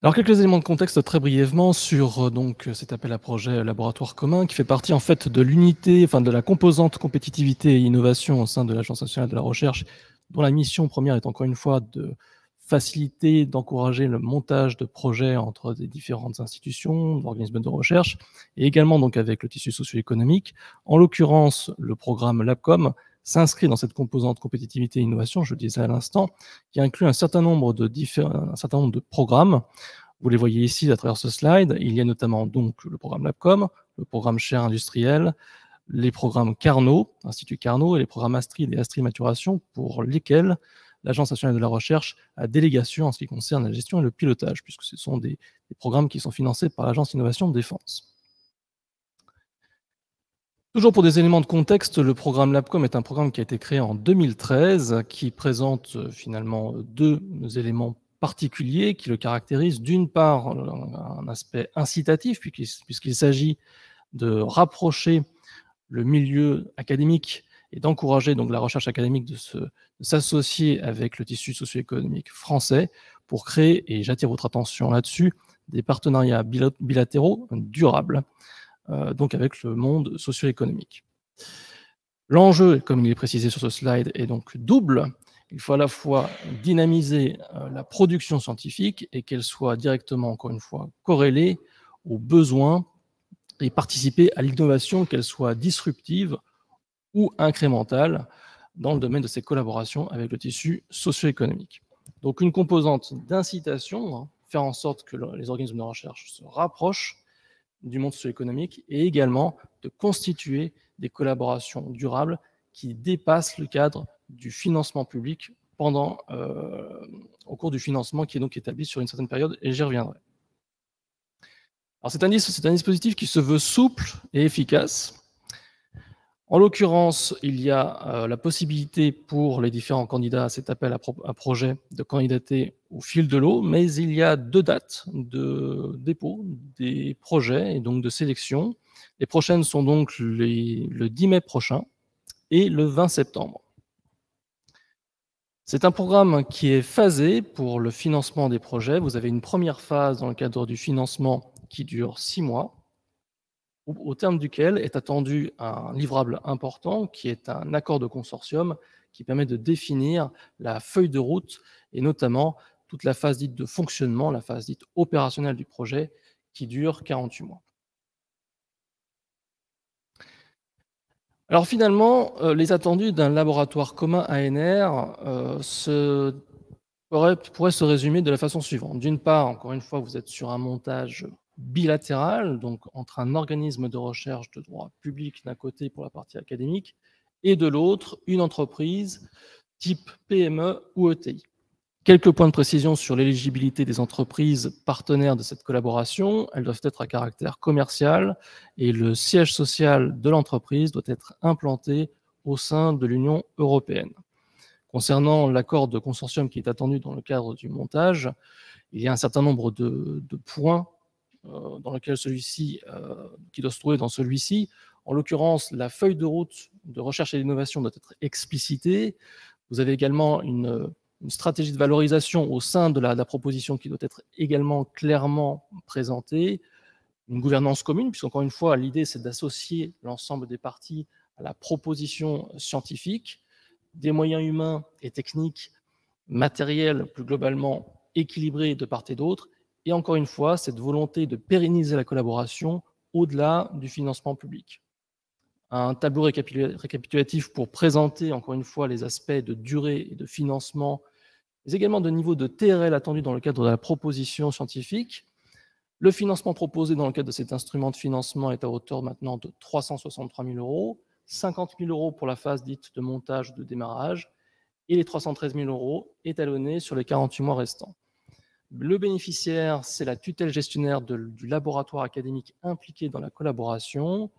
S5: Alors, quelques éléments de contexte très brièvement sur donc cet appel à projet laboratoire commun qui fait partie en fait de l'unité, enfin de la composante compétitivité et innovation au sein de l'Agence nationale de la recherche, dont la mission première est encore une fois de faciliter, d'encourager le montage de projets entre des différentes institutions, organismes de recherche, et également donc avec le tissu socio-économique. En l'occurrence, le programme LabCom s'inscrit dans cette composante compétitivité et innovation, je le disais à l'instant, qui inclut un certain nombre de programmes. Vous les voyez ici à travers ce slide. Il y a notamment donc le programme LabCom, le programme Chaire industrielle, les programmes Carnot, Institut Carnot, et les programmes Astrid et Astrid Maturation, pour lesquels l'Agence nationale de la recherche a délégation en ce qui concerne la gestion et le pilotage, puisque ce sont des programmes qui sont financés par l'Agence Innovation de Défense. Toujours pour des éléments de contexte, le programme LabCom est un programme qui a été créé en 2013, qui présente finalement 2 éléments particuliers qui le caractérisent. D'une part, un aspect incitatif, puisqu'il s'agit de rapprocher le milieu académique et d'encourager donc la recherche académique de s'associer avec le tissu socio-économique français pour créer, et j'attire votre attention là-dessus, des partenariats bilatéraux durables. Donc avec le monde socio-économique. L'enjeu, comme il est précisé sur ce slide, est donc double. Il faut à la fois dynamiser la production scientifique et qu'elle soit directement, encore une fois, corrélée aux besoins et participer à l'innovation, qu'elle soit disruptive ou incrémentale, dans le domaine de ces collaborations avec le tissu socio-économique. Donc une composante d'incitation, faire en sorte que les organismes de recherche se rapprochent du monde socio-économique, et également de constituer des collaborations durables qui dépassent le cadre du financement public au cours du financement qui est donc établi sur une certaine période, et j'y reviendrai. Alors c'est un dispositif qui se veut souple et efficace. En l'occurrence, il y a la possibilité pour les différents candidats à cet appel à projet de candidater au fil de l'eau, mais il y a 2 dates de dépôt des projets et donc de sélection. Les prochaines sont donc le 10 mai prochain et le 20 septembre. C'est un programme qui est phasé pour le financement des projets. Vous avez une première phase dans le cadre du financement qui dure 6 mois, au terme duquel est attendu un livrable important qui est un accord de consortium qui permet de définir la feuille de route et notamment toute la phase dite de fonctionnement, la phase dite opérationnelle du projet qui dure 48 mois. Alors finalement, les attendus d'un laboratoire commun ANR pourraient se résumer de la façon suivante. D'une part, encore une fois, vous êtes sur un montage bilatéral, donc entre un organisme de recherche de droit public d'un côté pour la partie académique, et de l'autre, une entreprise type PME ou ETI. Quelques points de précision sur l'éligibilité des entreprises partenaires de cette collaboration. Elles doivent être à caractère commercial et le siège social de l'entreprise doit être implanté au sein de l'Union européenne. Concernant l'accord de consortium qui est attendu dans le cadre du montage, il y a un certain nombre de points dans lequel celui-ci, qui doit se trouver dans celui-ci. En l'occurrence, la feuille de route de recherche et d'innovation doit être explicitée. Vous avez également une stratégie de valorisation au sein de la proposition qui doit être également clairement présentée. Une gouvernance commune, puisqu'encore une fois, l'idée, c'est d'associer l'ensemble des parties à la proposition scientifique, des moyens humains et techniques, matériels plus globalement équilibrés de part et d'autre, et encore une fois, cette volonté de pérenniser la collaboration au-delà du financement public. Un tableau récapitulatif pour présenter, encore une fois, les aspects de durée et de financement, mais également de niveau de TRL attendu dans le cadre de la proposition scientifique. Le financement proposé dans le cadre de cet instrument de financement est à hauteur maintenant de 363 000 €, 50 000 € pour la phase dite de montage ou de démarrage, et les 313 000 € étalonnés sur les 48 mois restants. Le bénéficiaire, c'est la tutelle gestionnaire du laboratoire académique impliqué dans la collaboration.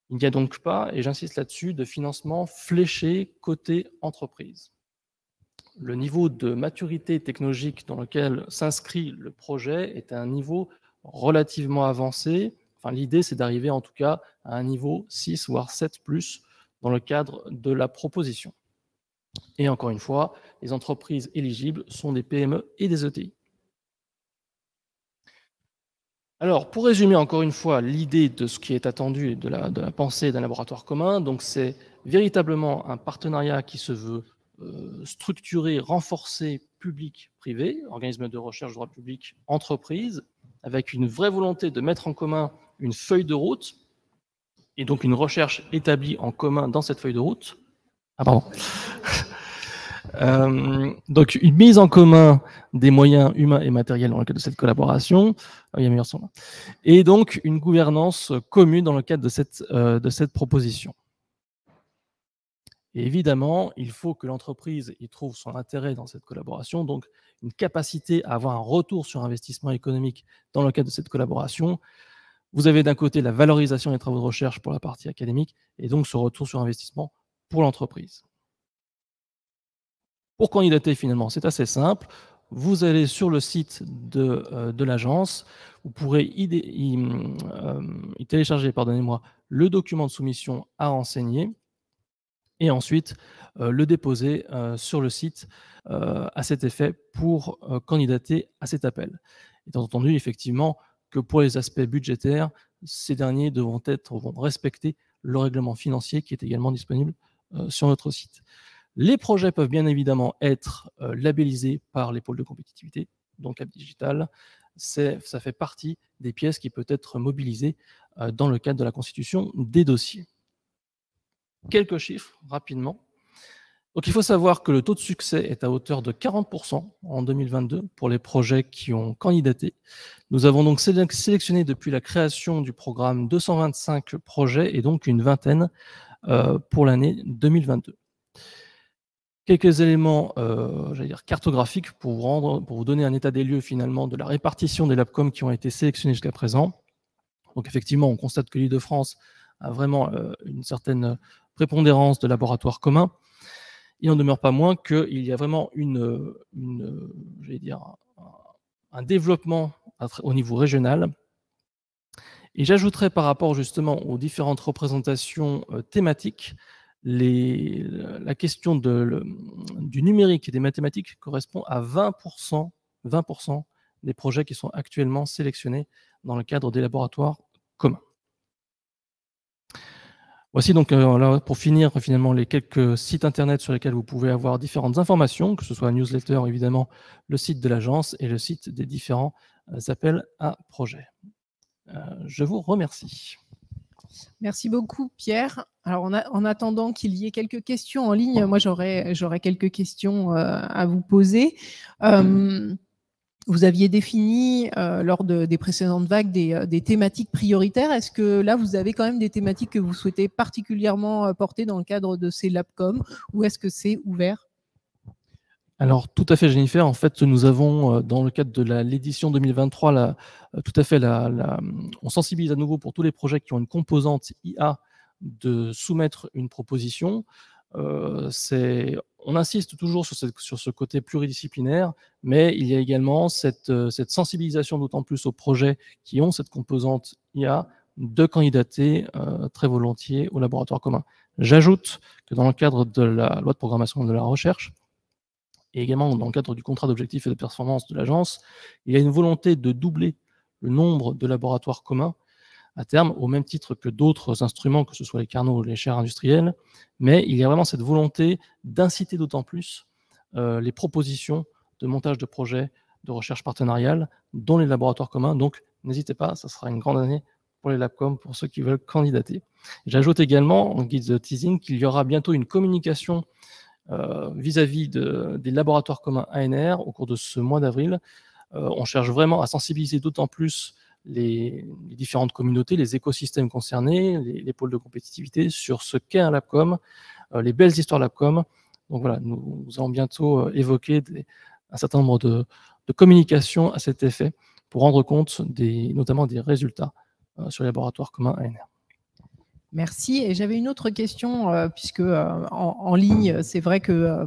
S5: Il n'y a donc pas, et j'insiste là-dessus, de financement fléché côté entreprise. Le niveau de maturité technologique dans lequel s'inscrit le projet est à un niveau relativement avancé. Enfin, l'idée, c'est d'arriver en tout cas à un niveau 6 voire 7+, dans le cadre de la proposition. Et encore une fois, les entreprises éligibles sont des PME et des ETI. Alors, pour résumer encore une fois l'idée de ce qui est attendu et de la pensée d'un laboratoire commun, donc c'est véritablement un partenariat qui se veut structuré, renforcé, public-privé, organisme de recherche, droit public, entreprise, avec une vraie volonté de mettre en commun une feuille de route et donc une recherche établie en commun dans cette feuille de route. Ah pardon. Donc une mise en commun des moyens humains et matériels dans le cadre de cette collaboration, il y a meilleur son là. Et donc une gouvernance commune dans le cadre de cette proposition. Et évidemment, il faut que l'entreprise y trouve son intérêt dans cette collaboration, donc une capacité à avoir un retour sur investissement économique dans le cadre de cette collaboration. Vous avez d'un côté la valorisation des travaux de recherche pour la partie académique et donc ce retour sur investissement pour l'entreprise. Pour candidater, finalement, c'est assez simple. Vous allez sur le site de l'agence, vous pourrez y télécharger le document de soumission à renseigner et ensuite le déposer sur le site à cet effet pour candidater à cet appel. Étant entendu, effectivement, que pour les aspects budgétaires, ces derniers vont respecter le règlement financier qui est également disponible sur notre site. Les projets peuvent bien évidemment être labellisés par les pôles de compétitivité, donc Cap Digital. ça fait partie des pièces qui peuvent être mobilisées dans le cadre de la constitution des dossiers. Quelques chiffres, rapidement. Donc, il faut savoir que le taux de succès est à hauteur de 40% en 2022 pour les projets qui ont candidaté. Nous avons donc sélectionné depuis la création du programme 225 projets et donc une vingtaine pour l'année 2022. Quelques éléments cartographiques pour vous donner un état des lieux finalement de la répartition des LabCom qui ont été sélectionnés jusqu'à présent. Donc effectivement, on constate que l'Île-de-France a vraiment une certaine prépondérance de laboratoires communs. Il n'en demeure pas moins qu'il y a vraiment un développement au niveau régional. Et j'ajouterais par rapport justement aux différentes représentations thématiques, la question du numérique et des mathématiques correspond à 20% des projets qui sont actuellement sélectionnés dans le cadre des laboratoires communs. Voici donc là, pour finir finalement les quelques sites internet sur lesquels vous pouvez avoir différentes informations, que ce soit un newsletter évidemment, le site de l'agence et le site des différents appels à projets. Je vous remercie.
S4: Merci beaucoup, Pierre. Alors, en attendant qu'il y ait quelques questions en ligne, moi, j'aurais quelques questions à vous poser. Vous aviez défini lors des précédentes vagues des thématiques prioritaires. Est-ce que là, vous avez quand même des thématiques que vous souhaitez particulièrement porter dans le cadre de ces LabCom, ou est-ce que c'est ouvert ?
S5: Alors, tout à fait, Jennifer. En fait, nous avons, dans le cadre de l'édition 2023, on sensibilise à nouveau pour tous les projets qui ont une composante IA de soumettre une proposition. On insiste toujours sur ce côté pluridisciplinaire, mais il y a également cette sensibilisation d'autant plus aux projets qui ont cette composante IA de candidater très volontiers au laboratoire commun. J'ajoute que dans le cadre de la loi de programmation de la recherche, et également dans le cadre du contrat d'objectifs et de performance de l'agence, il y a une volonté de doubler le nombre de laboratoires communs à terme, au même titre que d'autres instruments, que ce soit les carnot ou les chaires industrielles, mais il y a vraiment cette volonté d'inciter d'autant plus les propositions de montage de projets de recherche partenariale dans les laboratoires communs. Donc, n'hésitez pas, ça sera une grande année pour les LabCom, pour ceux qui veulent candidater. J'ajoute également, en guise de teasing, qu'il y aura bientôt une communication vis-à-vis des laboratoires communs ANR au cours de ce mois d'avril. On cherche vraiment à sensibiliser d'autant plus les différentes communautés, les écosystèmes concernés, les pôles de compétitivité sur ce qu'est un LabCom, les belles histoires LabCom. Donc voilà, nous allons bientôt évoquer un certain nombre de communications à cet effet pour rendre compte notamment des résultats sur les laboratoires communs ANR.
S4: Merci. Et j'avais une autre question, puisque en ligne, c'est vrai que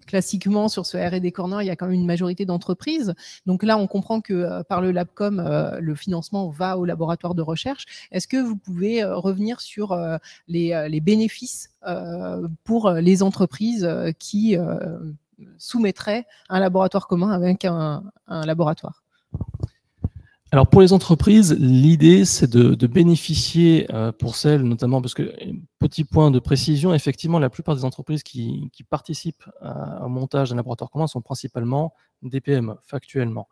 S4: classiquement, sur ce R&D Corner, il y a quand même une majorité d'entreprises. Donc là, on comprend que par le LabCom, le financement va au laboratoire de recherche. Est-ce que vous pouvez revenir sur les bénéfices pour les entreprises qui soumettraient un laboratoire commun avec un laboratoire ?
S5: Alors pour les entreprises, l'idée c'est de bénéficier pour celles notamment, parce que, petit point de précision, effectivement la plupart des entreprises qui participent au montage d'un laboratoire commun sont principalement des PME, factuellement.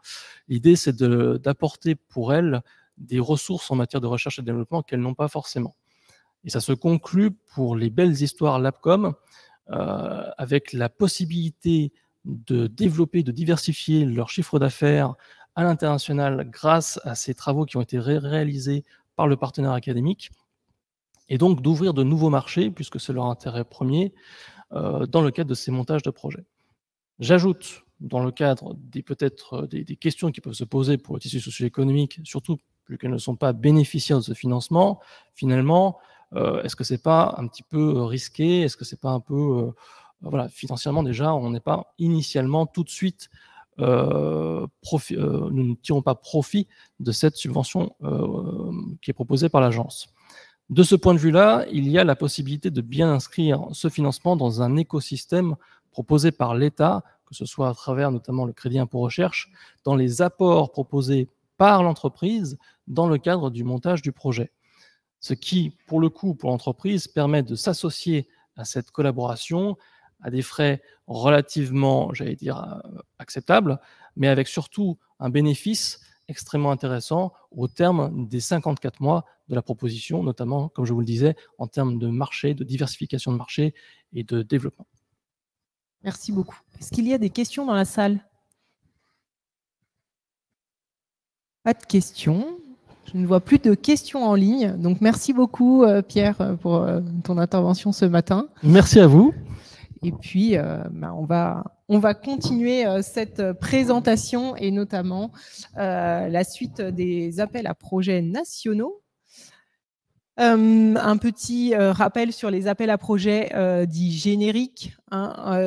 S5: L'idée c'est d'apporter pour elles des ressources en matière de recherche et de développement qu'elles n'ont pas forcément. Et ça se conclut pour les belles histoires LabCom avec la possibilité de développer, de diversifier leur chiffre d'affaires à l'international grâce à ces travaux qui ont été réalisés par le partenaire académique, et donc d'ouvrir de nouveaux marchés, puisque c'est leur intérêt premier, dans le cadre de ces montages de projets. J'ajoute, dans le cadre peut-être des questions qui peuvent se poser pour le tissu socio-économique, surtout vu qu'elles ne sont pas bénéficiaires de ce financement, finalement, est-ce que c'est pas un petit peu risqué? Est-ce que c'est pas un peu... voilà, financièrement déjà, on n'est pas initialement tout de suite... nous ne tirons pas profit de cette subvention qui est proposée par l'agence. De ce point de vue-là, il y a la possibilité de bien inscrire ce financement dans un écosystème proposé par l'État, que ce soit à travers notamment le crédit impôt recherche, dans les apports proposés par l'entreprise dans le cadre du montage du projet. Ce qui, pour le coup, pour l'entreprise, permet de s'associer à cette collaboration à des frais relativement, j'allais dire, acceptables, mais avec surtout un bénéfice extrêmement intéressant au terme des 54 mois de la proposition, notamment, comme je vous le disais, en termes de marché, de diversification de marché et de développement.
S4: Merci beaucoup. Est-ce qu'il y a des questions dans la salle? Pas de questions. Je ne vois plus de questions en ligne. Donc, merci beaucoup, Pierre, pour ton intervention ce matin.
S5: Merci à vous.
S4: Et puis, on va continuer cette présentation et notamment la suite des appels à projets nationaux. Un petit rappel sur les appels à projets dits génériques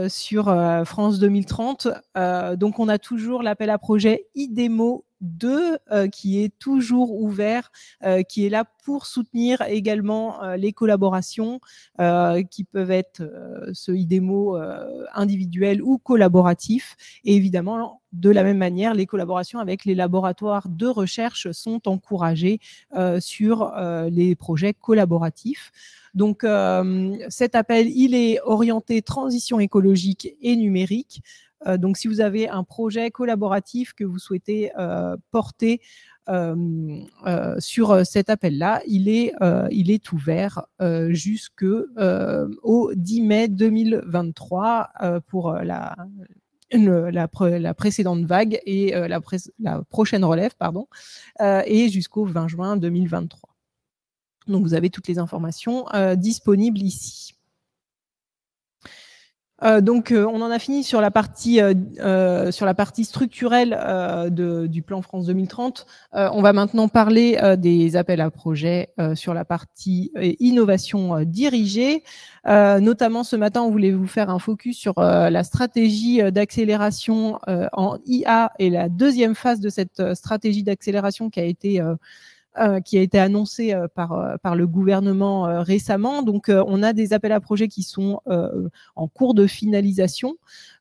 S4: sur France 2030. Donc, on a toujours l'appel à projet IDEMO 2 qui est toujours ouvert, qui est là pour soutenir également les collaborations qui peuvent être ce IDEMO individuel ou collaboratif. Et évidemment, de la même manière, les collaborations avec les laboratoires de recherche sont encouragées sur les projets collaboratifs. Donc, cet appel, il est orienté transition écologique et numérique. Donc, si vous avez un projet collaboratif que vous souhaitez porter sur cet appel-là, il est ouvert jusqu'au 10 mai 2023 pour la précédente vague et la prochaine relève, pardon, et jusqu'au 20 juin 2023. Donc, vous avez toutes les informations disponibles ici. Donc, on en a fini sur la partie structurelle du plan France 2030. On va maintenant parler des appels à projets sur la partie innovation dirigée. Notamment, ce matin, on voulait vous faire un focus sur la stratégie d'accélération en IA et la deuxième phase de cette stratégie d'accélération qui a été annoncé par le gouvernement récemment. Donc, on a des appels à projets qui sont en cours de finalisation.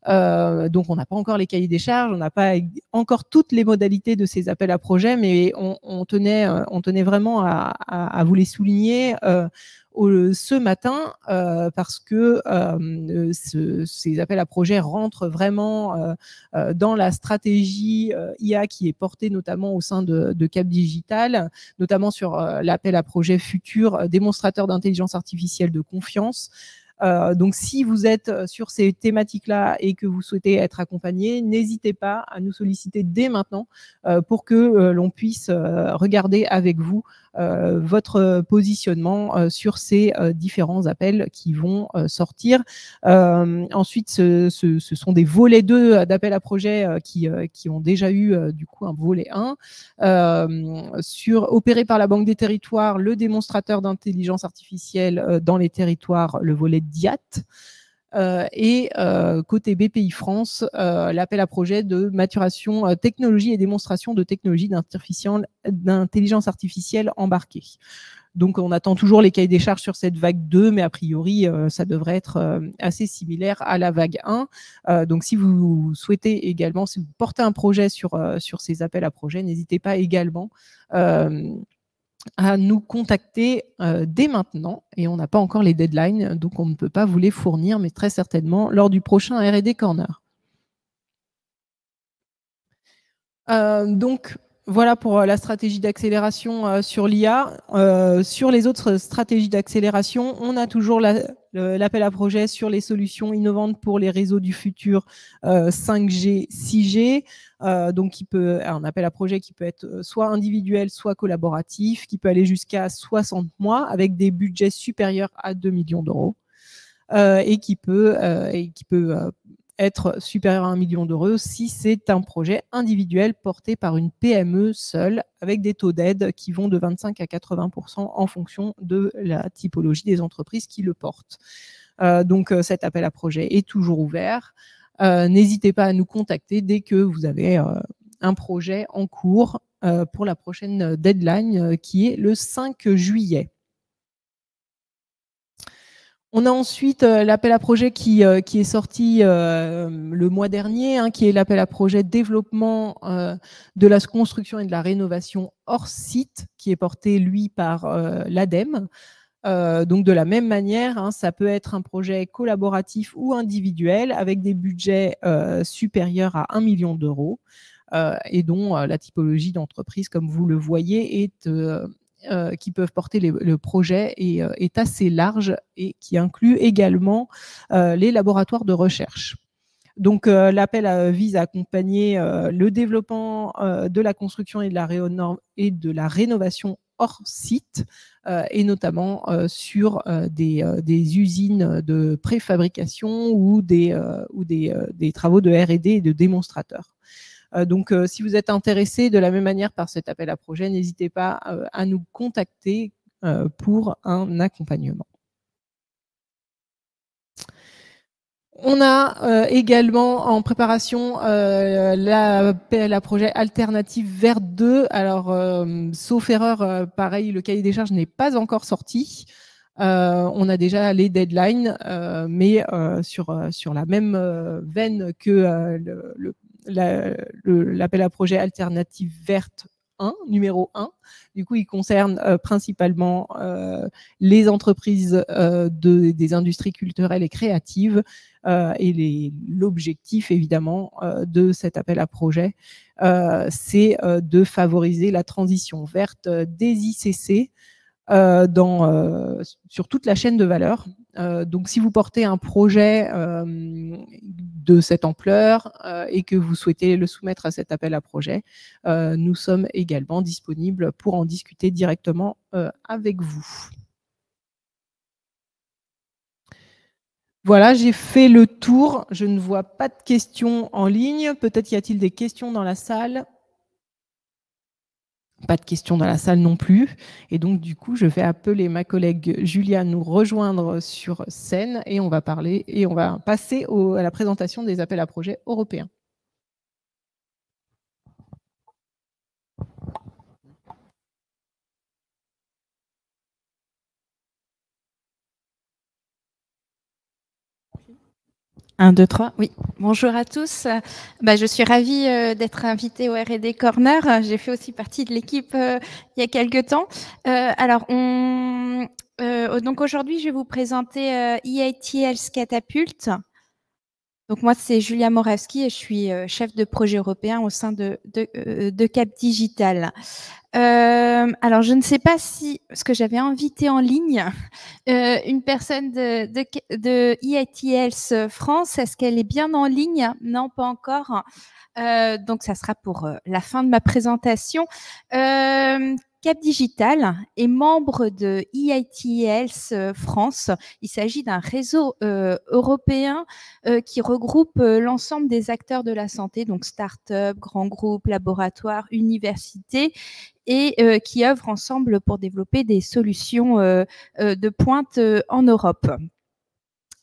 S4: Donc, on n'a pas encore les cahiers des charges, on n'a pas encore toutes les modalités de ces appels à projets, mais on tenait vraiment à vous les souligner ce matin parce que ces appels à projets rentrent vraiment dans la stratégie IA qui est portée notamment au sein de Cap Digital, notamment sur l'appel à projet futur démonstrateur d'intelligence artificielle de confiance. Donc, si vous êtes sur ces thématiques-là et que vous souhaitez être accompagné, n'hésitez pas à nous solliciter dès maintenant pour que l'on puisse regarder avec vous votre positionnement sur ces différents appels qui vont sortir. Ensuite, ce sont des volets 2 d'appels à projets qui ont déjà eu du coup un volet 1 opéré par la Banque des Territoires, le démonstrateur d'intelligence artificielle dans les territoires, le volet DIAT. Et côté BPI France, l'appel à projet de maturation technologie et démonstration de technologie d'intelligence artificielle embarquée. Donc, on attend toujours les cahiers des charges sur cette vague 2, mais a priori, ça devrait être assez similaire à la vague 1. Donc, si vous souhaitez également, si vous portez un projet sur ces appels à projets, n'hésitez pas également à nous contacter dès maintenant, et on n'a pas encore les deadlines, donc on ne peut pas vous les fournir, mais très certainement lors du prochain R&D Corner. Donc, voilà pour la stratégie d'accélération sur l'IA. Sur les autres stratégies d'accélération, on a toujours l'appel à projet sur les solutions innovantes pour les réseaux du futur 5G, 6G. Donc, un appel à projet qui peut être soit individuel, soit collaboratif, qui peut aller jusqu'à 60 mois avec des budgets supérieurs à 2 millions d'euros et qui peut être supérieur à 1 million d'euros si c'est un projet individuel porté par une PME seule avec des taux d'aide qui vont de 25 à 80% en fonction de la typologie des entreprises qui le portent. Donc, cet appel à projet est toujours ouvert. N'hésitez pas à nous contacter dès que vous avez un projet en cours pour la prochaine deadline qui est le 5 juillet. On a ensuite l'appel à projet qui est sorti le mois dernier, qui est l'appel à projet développement de la construction et de la rénovation hors site, qui est porté, lui, par l'ADEME. Donc, de la même manière, ça peut être un projet collaboratif ou individuel avec des budgets supérieurs à 1 million d'euros. et dont la typologie d'entreprise, comme vous le voyez, qui peuvent porter le projet est assez large et qui inclut également les laboratoires de recherche. Donc, l'appel vise à accompagner le développement de la construction et de la rénovation hors site, et notamment sur des usines de préfabrication ou des travaux de R&D et de démonstrateurs. Donc, si vous êtes intéressé de la même manière par cet appel à projet, n'hésitez pas à nous contacter pour un accompagnement. On a également en préparation l'appel à projet Alternative Verte 2. Alors, sauf erreur, pareil, le cahier des charges n'est pas encore sorti. On a déjà les deadlines, mais sur la même veine que l'appel à projet Alternative Verte 1, numéro 1. Du coup, il concerne principalement les entreprises des industries culturelles et créatives, et l'objectif, évidemment, de cet appel à projet, c'est de favoriser la transition verte des ICC sur toute la chaîne de valeur. Donc, si vous portez un projet de cette ampleur et que vous souhaitez le soumettre à cet appel à projet, nous sommes également disponibles pour en discuter directement avec vous. Voilà, j'ai fait le tour. Je ne vois pas de questions en ligne. Peut-être y a-t-il des questions dans la salle? Pas de questions dans la salle non plus. Et donc, du coup, je vais appeler ma collègue Julia à nous rejoindre sur scène et on va passer à la présentation des appels à projets européens.
S3: Un, deux, trois. Oui, bonjour à tous. Je suis ravie d'être invitée au R&D Corner. J'ai fait aussi partie de l'équipe il y a quelques temps. Donc aujourd'hui, je vais vous présenter EITL's Catapult. Donc moi, c'est Julia Morawski et je suis chef de projet européen au sein de Cap Digital. Alors, je ne sais pas parce que j'avais invité en ligne une personne de EITL's France. Est-ce qu'elle est bien en ligne? Non, pas encore. Donc, ça sera pour la fin de ma présentation. Cap Digital est membre de EITL's France. Il s'agit d'un réseau européen qui regroupe l'ensemble des acteurs de la santé, donc start-up, grands groupes, laboratoires, universités, et qui œuvrent ensemble pour développer des solutions de pointe en Europe.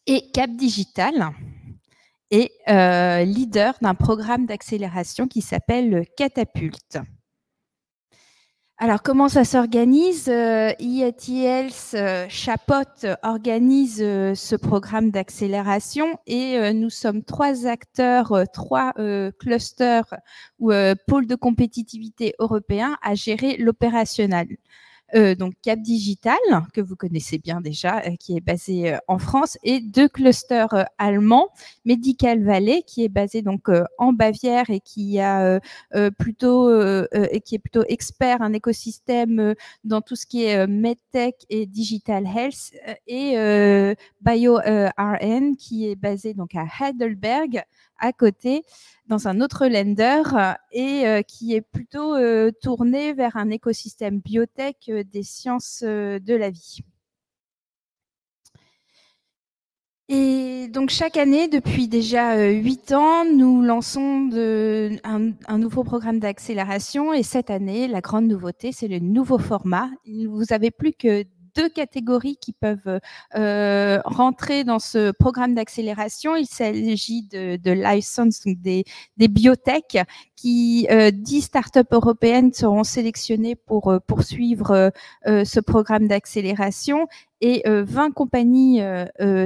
S3: Et Cap Digital est leader d'un programme d'accélération qui s'appelle Catapult. Alors, comment ça s'organise? EITL's chapeaute organise ce programme d'accélération et nous sommes 3 acteurs, 3 clusters ou pôles de compétitivité européens à gérer l'opérationnel. Donc Cap Digital, que vous connaissez bien déjà, qui est basé en France, et 2 clusters allemands, Medical Valley, qui est basé donc en Bavière et qui est plutôt expert, un écosystème dans tout ce qui est MedTech et Digital Health, et BioRN, qui est basé donc à Heidelberg, à côté, dans un autre lender, et qui est plutôt tourné vers un écosystème biotech des sciences de la vie. Et donc, chaque année, depuis déjà 8 ans, nous lançons un nouveau programme d'accélération. Et cette année, la grande nouveauté, c'est le nouveau format. Vous n'avez plus que 2 catégories qui peuvent rentrer dans ce programme d'accélération. Il s'agit de life science, donc des biotech, qui 10 startups européennes seront sélectionnées pour poursuivre ce programme d'accélération, et 20 compagnies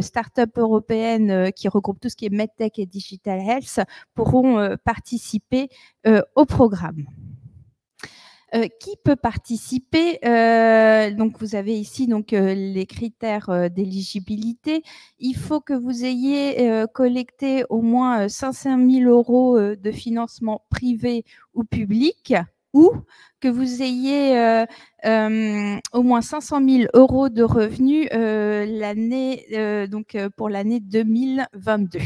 S3: startups européennes qui regroupent tout ce qui est MedTech et Digital Health pourront participer au programme. Qui peut participer? Donc, vous avez ici donc, les critères d'éligibilité. Il faut que vous ayez collecté au moins 500 000 € de financement privé ou public, ou que vous ayez au moins 500 000 € de revenus pour l'année 2022.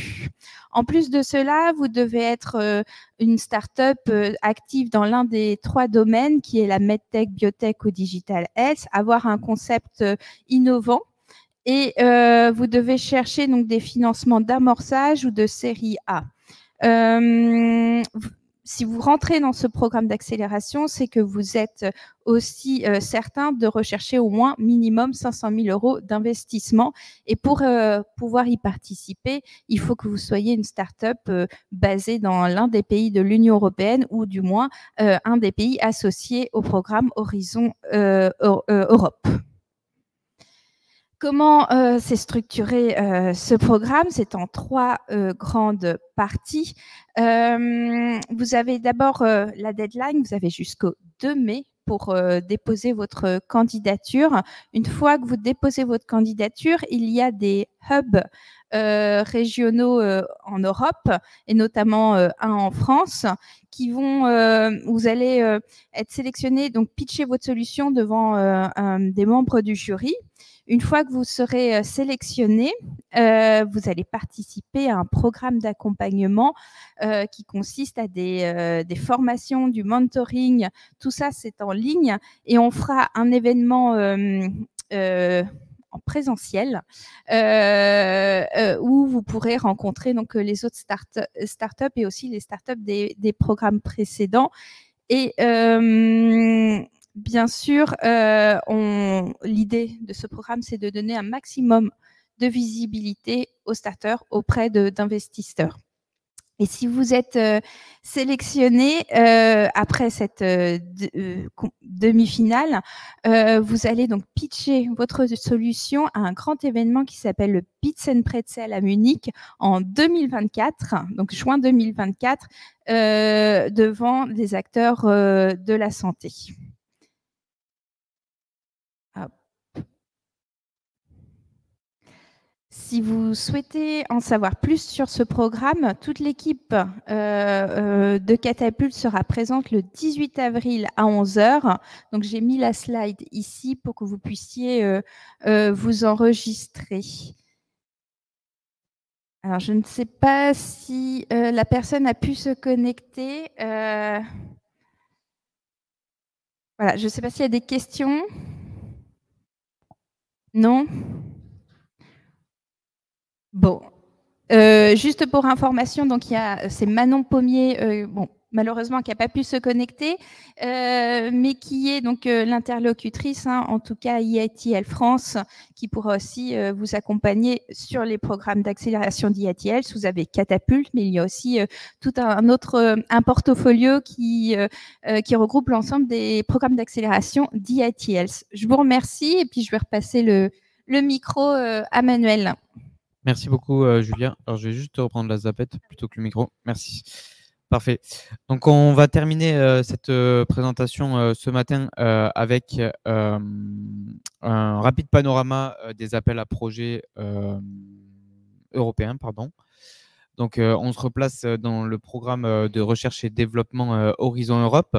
S3: En plus de cela, vous devez être une start-up active dans l'un des 3 domaines, qui est la medtech, biotech ou digital health, avoir un concept innovant, et vous devez chercher donc des financements d'amorçage ou de série A. Si vous rentrez dans ce programme d'accélération, c'est que vous êtes aussi certain de rechercher au moins minimum 500 000 € d'investissement. Et pour pouvoir y participer, il faut que vous soyez une start-up basée dans l'un des pays de l'Union européenne, ou du moins un des pays associés au programme Horizon Europe. Comment s'est structuré ce programme? C'est en 3 grandes parties. Vous avez d'abord la deadline, vous avez jusqu'au 2 mai pour déposer votre candidature. Une fois que vous déposez votre candidature, il y a des hubs régionaux en Europe, et notamment un en France, qui vont, vous allez être sélectionné, donc pitcher votre solution devant des membres du jury. Une fois que vous serez sélectionné, vous allez participer à un programme d'accompagnement qui consiste à des formations, du mentoring. Tout ça, c'est en ligne, et on fera un événement en présentiel où vous pourrez rencontrer donc les autres start-up et aussi les start-up des programmes précédents. Et bien sûr, l'idée de ce programme, c'est de donner un maximum de visibilité aux starters auprès d'investisseurs. Et si vous êtes sélectionné après cette demi-finale, vous allez donc pitcher votre solution à un grand événement qui s'appelle le Bits & Pretzel à Munich en 2024, donc juin 2024, devant des acteurs de la santé. Si vous souhaitez en savoir plus sur ce programme, toute l'équipe de Catapulte sera présente le 18 avril à 11 h. Donc, j'ai mis la slide ici pour que vous puissiez vous enregistrer. Alors, je ne sais pas si la personne a pu se connecter. Voilà, je ne sais pas s'il y a des questions. Non ? Bon, juste pour information, donc c'est Manon Pommier, malheureusement qui n'a pas pu se connecter, mais qui est donc l'interlocutrice, en tout cas IATL France, qui pourra aussi vous accompagner sur les programmes d'accélération d'IATL. Vous avez Catapulte, mais il y a aussi tout un portfolio qui regroupe l'ensemble des programmes d'accélération d'IATL. Je vous remercie, et puis je vais repasser le micro à Manuel.
S1: Merci beaucoup, Julien. Alors, je vais juste reprendre la zapette plutôt que le micro. Merci. Parfait. Donc, on va terminer cette présentation ce matin avec un rapide panorama des appels à projets européens. Donc, on se replace dans le programme de recherche et développement Horizon Europe.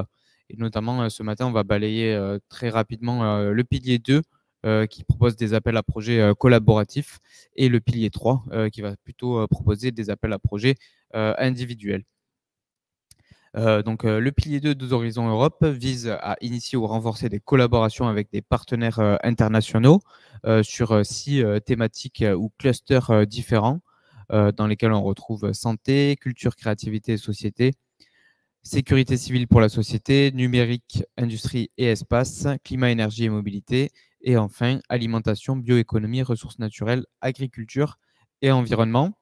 S1: Et notamment, ce matin, on va balayer très rapidement le pilier 2, qui propose des appels à projets collaboratifs, et le pilier 3 qui va plutôt proposer des appels à projets individuels. Donc, le pilier 2 d'Horizon Europe vise à initier ou renforcer des collaborations avec des partenaires internationaux sur 6 thématiques ou clusters différents, dans lesquels on retrouve santé, culture, créativité et société, sécurité civile pour la société, numérique, industrie et espace, climat, énergie et mobilité, et enfin alimentation, bioéconomie, ressources naturelles, agriculture et environnement.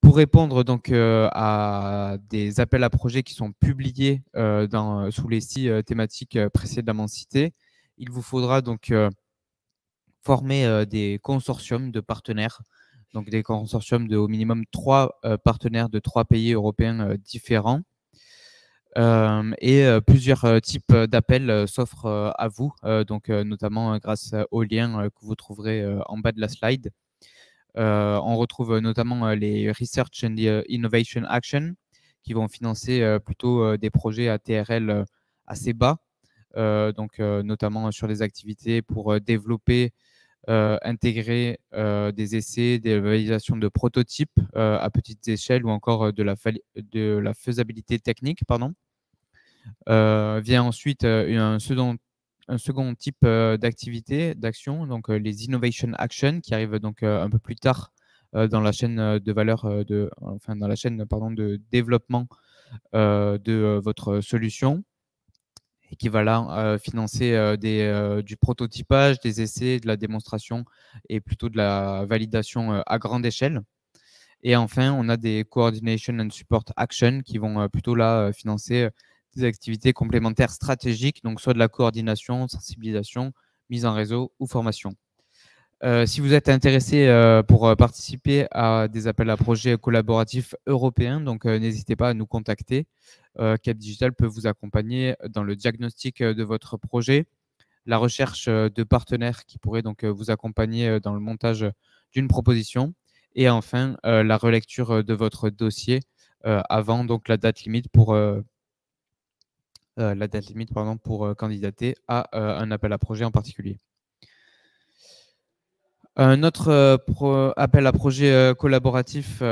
S1: Pour répondre donc à des appels à projets qui sont publiés sous les 6 thématiques précédemment citées, il vous faudra donc former des consortiums de partenaires, donc des consortiums de au minimum 3 partenaires de 3 pays européens différents. Plusieurs types d'appels s'offrent à vous, donc notamment grâce au lien que vous trouverez en bas de la slide. On retrouve notamment les Research and Innovation Action qui vont financer plutôt des projets à TRL assez bas, donc notamment sur des activités pour développer, intégrer des essais, des validations de prototypes à petites échelles ou encore de la faisabilité technique, pardon. Vient ensuite un second type d'activité, d'action, donc les Innovation Action qui arrivent donc un peu plus tard dans la chaîne de valeur, dans la chaîne pardon, de développement de votre solution et qui va là financer du prototypage, des essais, de la démonstration et plutôt de la validation à grande échelle. Et enfin, on a des Coordination and Support Action qui vont plutôt là financer des activités complémentaires stratégiques, donc soit de la coordination, sensibilisation, mise en réseau ou formation. Si vous êtes intéressé pour participer à des appels à projets collaboratifs européens, donc n'hésitez pas à nous contacter. Cap Digital peut vous accompagner dans le diagnostic de votre projet, la recherche de partenaires qui pourraient donc vous accompagner dans le montage d'une proposition et enfin la relecture de votre dossier avant donc la date limite pour candidater à un appel à projet en particulier. Un autre appel à projet collaboratif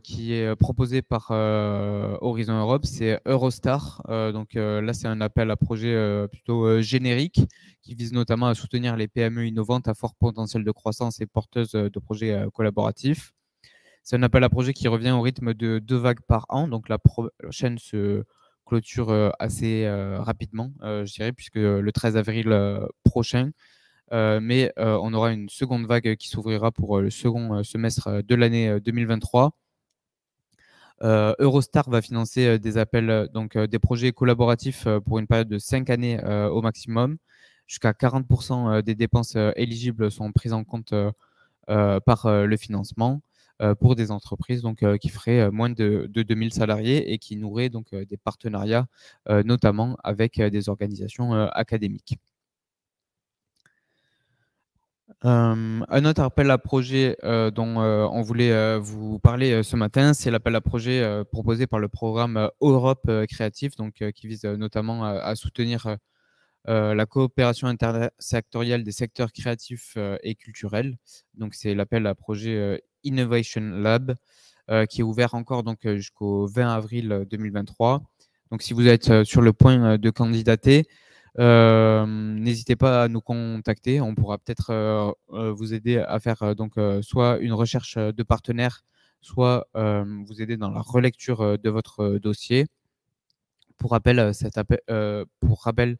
S1: qui est proposé par Horizon Europe, c'est Eurostar. Là, c'est un appel à projet plutôt générique qui vise notamment à soutenir les PME innovantes à fort potentiel de croissance et porteuses de projets collaboratifs. C'est un appel à projet qui revient au rythme de 2 vagues par an. Donc, la prochaine se clôture assez rapidement, je dirais, puisque le 13 avril prochain, mais on aura une seconde vague qui s'ouvrira pour le second semestre de l'année 2023. Eurostar va financer des appels, des projets collaboratifs pour une période de 5 années au maximum. Jusqu'à 40% des dépenses éligibles sont prises en compte par le financement pour des entreprises qui feraient moins de 2000 salariés et qui noueraient donc des partenariats, notamment avec des organisations académiques. Un autre appel à projet dont on voulait vous parler ce matin, c'est l'appel à projet proposé par le programme Europe Créatif, qui vise notamment à soutenir la coopération intersectorielle des secteurs créatifs et culturels. Donc, c'est l'appel à projet Innovation Lab qui est ouvert encore jusqu'au 20 avril 2023. Donc, si vous êtes sur le point de candidater, n'hésitez pas à nous contacter. On pourra peut-être vous aider à faire soit une recherche de partenaires, soit vous aider dans la relecture de votre dossier. Pour rappel, cet appel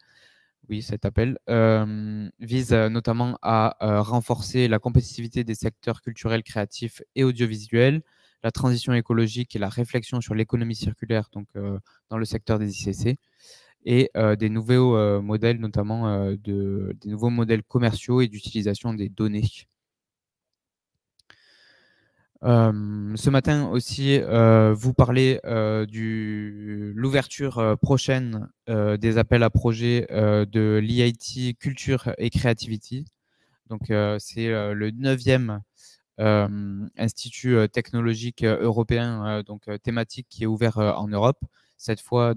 S1: vise notamment à renforcer la compétitivité des secteurs culturels, créatifs et audiovisuels, la transition écologique et la réflexion sur l'économie circulaire dans le secteur des ICC et des nouveaux modèles, notamment des nouveaux modèles commerciaux et d'utilisation des données. Ce matin aussi, vous parlez de l'ouverture prochaine des appels à projets de l'EIT Culture et Creativity. Donc, c'est le 9e institut technologique européen thématique qui est ouvert en Europe. Cette fois,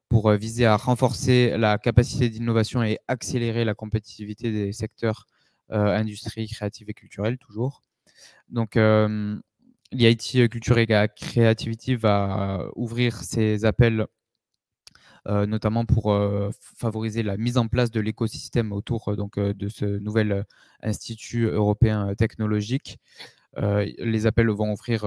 S1: pour viser à renforcer la capacité d'innovation et accélérer la compétitivité des secteurs industrie, créative et culturelle, toujours. Donc, l'EIT Culture et Creativity va ouvrir ses appels notamment pour favoriser la mise en place de l'écosystème autour de ce nouvel institut européen technologique. Les appels vont ouvrir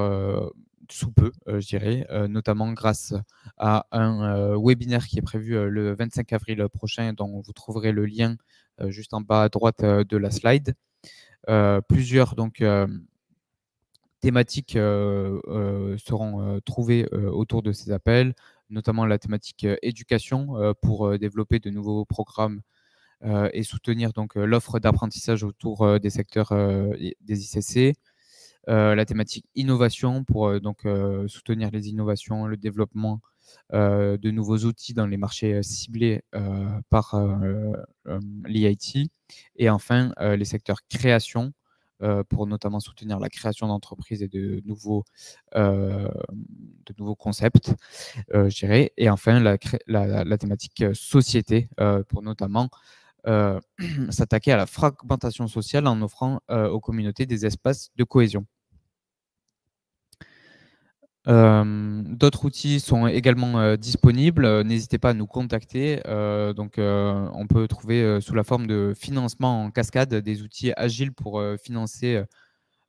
S1: sous peu, je dirais, notamment grâce à un webinaire qui est prévu le 25 avril prochain, dont vous trouverez le lien juste en bas à droite de la slide. Plusieurs thématiques seront trouvées autour de ces appels, notamment la thématique éducation pour développer de nouveaux programmes et soutenir l'offre d'apprentissage autour des secteurs des ICC. La thématique innovation pour soutenir les innovations, le développement de nouveaux outils dans les marchés ciblés par l'EIT. Et enfin, les secteurs création, pour notamment soutenir la création d'entreprises et de nouveaux concepts, je dirais. Et enfin, la thématique société, pour notamment s'attaquer à la fragmentation sociale en offrant aux communautés des espaces de cohésion. D'autres outils sont également disponibles. N'hésitez pas à nous contacter. On peut trouver sous la forme de financement en cascade des outils agiles pour financer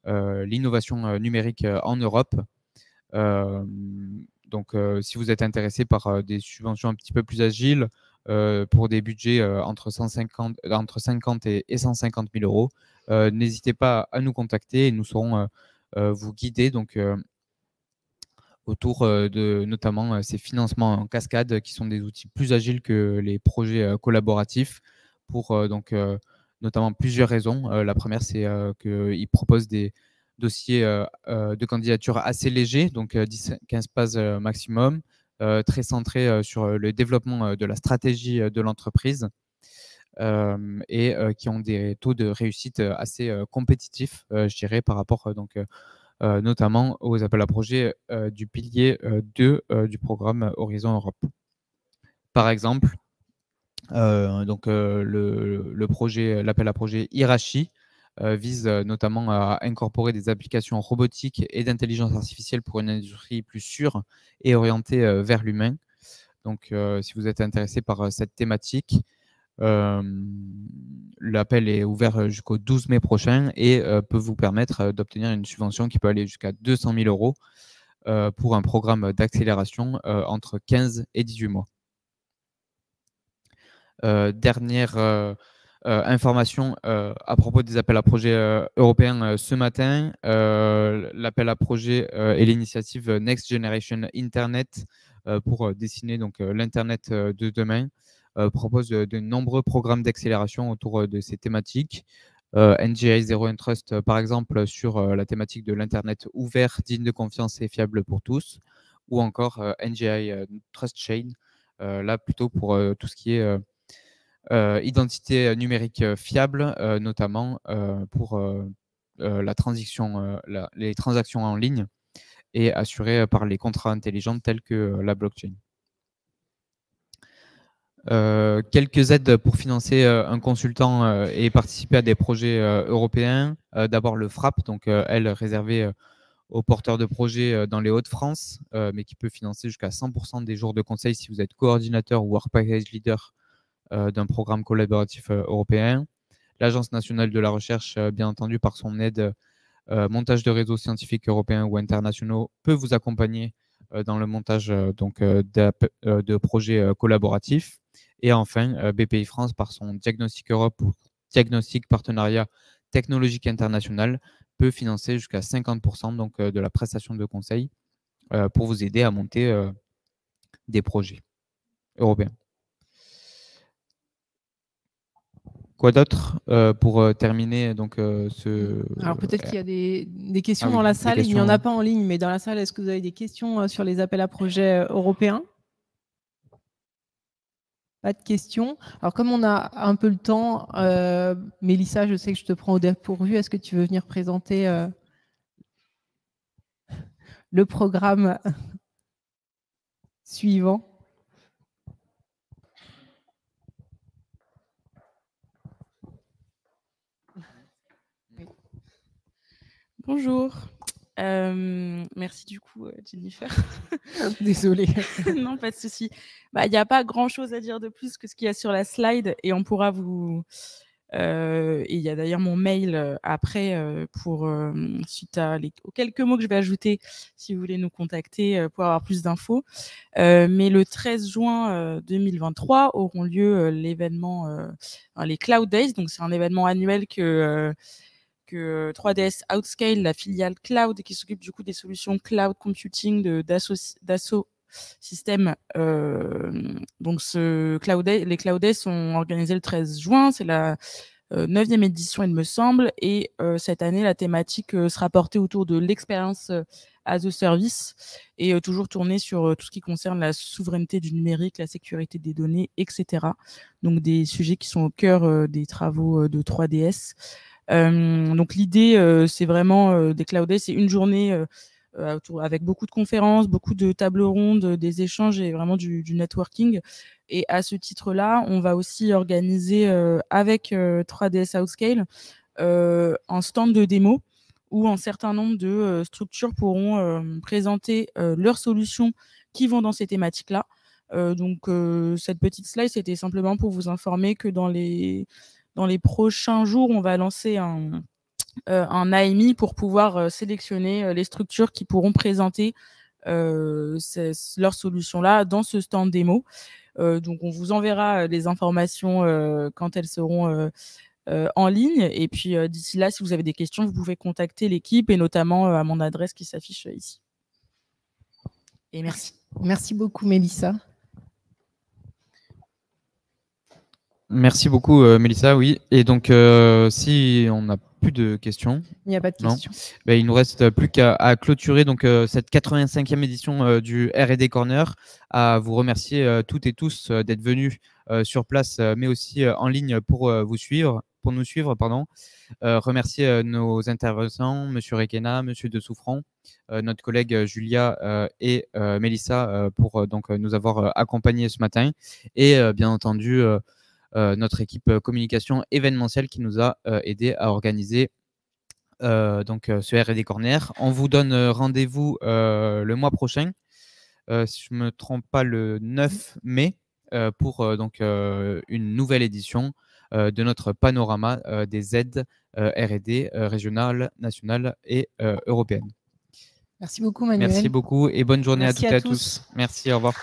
S1: l'innovation numérique en Europe. Si vous êtes intéressé par des subventions un petit peu plus agiles pour des budgets entre 50 et 150 000 euros, n'hésitez pas à nous contacter et nous saurons vous guider autour de notamment ces financements en cascade qui sont des outils plus agiles que les projets collaboratifs pour notamment plusieurs raisons. La première, c'est qu'ils proposent des dossiers de candidature assez légers, donc 10-15 pages maximum, très centrés sur le développement de la stratégie de l'entreprise et qui ont des taux de réussite assez compétitifs, je dirais, par rapport notamment aux appels à projets du pilier 2 du programme Horizon Europe. Par exemple, l'appel à projet Hirachi vise notamment à incorporer des applications robotiques et d'intelligence artificielle pour une industrie plus sûre et orientée vers l'humain. Donc, si vous êtes intéressé par cette thématique, l'appel est ouvert jusqu'au 12 mai prochain et peut vous permettre d'obtenir une subvention qui peut aller jusqu'à 200 000 euros pour un programme d'accélération entre 15 et 18 mois. Dernière information à propos des appels à projets européens ce matin. L'appel à projet et l'initiative Next Generation Internet pour dessiner l'Internet de demain propose de nombreux programmes d'accélération autour de ces thématiques. NGI Zero and Trust, par exemple, sur la thématique de l'Internet ouvert, digne de confiance et fiable pour tous, ou encore NGI Trust Chain, là plutôt pour tout ce qui est identité numérique fiable, notamment pour les transactions en ligne et assurées par les contrats intelligents tels que la blockchain. Quelques aides pour financer un consultant et participer à des projets européens. D'abord le FRAP, donc elle réservée aux porteurs de projets dans les Hauts-de-France, mais qui peut financer jusqu'à 100% des jours de conseil si vous êtes coordinateur ou work package leader d'un programme collaboratif européen. L'Agence nationale de la recherche, bien entendu, par son aide montage de réseaux scientifiques européens ou internationaux, peut vous accompagner dans le montage de projets collaboratifs. Et enfin, BPI France, par son Diagnostic Europe ou Diagnostic Partenariat Technologique International, peut financer jusqu'à 50% de la prestation de conseil pour vous aider à monter des projets européens. Quoi d'autre pour terminer
S4: Alors peut-être qu'il y a des questions dans la salle. Il n'y en a pas en ligne, mais dans la salle, est-ce que vous avez des questions sur les appels à projets européens? Pas de questions. Alors comme on a un peu le temps, Mélissa, je sais que je te prends au dépourvu. Est-ce que tu veux venir présenter le programme suivant?
S6: Bonjour. Merci du coup, Jennifer.
S4: Désolée.
S6: Non, pas de souci. Il n'y a pas grand-chose à dire de plus que ce qu'il y a sur la slide et on pourra vous... et il y a d'ailleurs mon mail après pour suite aux quelques mots que je vais ajouter si vous voulez nous contacter pour avoir plus d'infos. Mais le 13 juin 2023 auront lieu l'événement, les Cloud Days. Donc c'est un événement annuel que 3DS Outscale, la filiale cloud qui s'occupe du coup des solutions cloud computing d'Asso Systèmes. Donc les Cloud Days sont organisés le 13 juin. C'est 9e édition, il me semble. Et cette année, la thématique sera portée autour de l'expérience as a service et toujours tournée sur tout ce qui concerne la souveraineté du numérique, la sécurité des données, etc. Donc des sujets qui sont au cœur des travaux de 3DS. Donc l'idée, c'est vraiment des Cloud Days, c'est une journée avec beaucoup de conférences, beaucoup de tables rondes, des échanges et vraiment du networking. Et à ce titre-là, on va aussi organiser avec 3DS Outscale un stand de démo où un certain nombre de structures pourront présenter leurs solutions qui vont dans ces thématiques-là. Donc cette petite slide, c'était simplement pour vous informer que dans les prochains jours, on va lancer un AMI pour pouvoir sélectionner les structures qui pourront présenter leurs solutions-là dans ce stand démo. Donc, on vous enverra les informations quand elles seront en ligne. Et puis, d'ici là, si vous avez des questions, vous pouvez contacter l'équipe et notamment à mon adresse qui s'affiche ici. Et merci.
S4: Merci beaucoup, Mélissa.
S1: Merci beaucoup, Mélissa. Oui. Et donc, si on n'a plus de questions.
S4: Il n'y a pas de questions.
S1: Ben, il nous reste plus qu'à clôturer donc, cette 85e édition du R&D Corner, à vous remercier toutes et tous d'être venus sur place, mais aussi en ligne pour nous suivre. Remercier nos intervenants, M. Requena, M. De Souffrant, notre collègue Julia et Mélissa pour donc, nous avoir accompagnés ce matin. Et bien entendu, notre équipe communication événementielle qui nous a aidé à organiser donc, ce R&D Corner. On vous donne rendez-vous le mois prochain, si je ne me trompe pas, le 9 mai, pour donc, une nouvelle édition de notre panorama des aides R&D régionales, nationales et européennes.
S4: Merci beaucoup, Manuel.
S1: Merci beaucoup et bonne journée
S4: Merci
S1: à toutes et à tous. Merci, au revoir.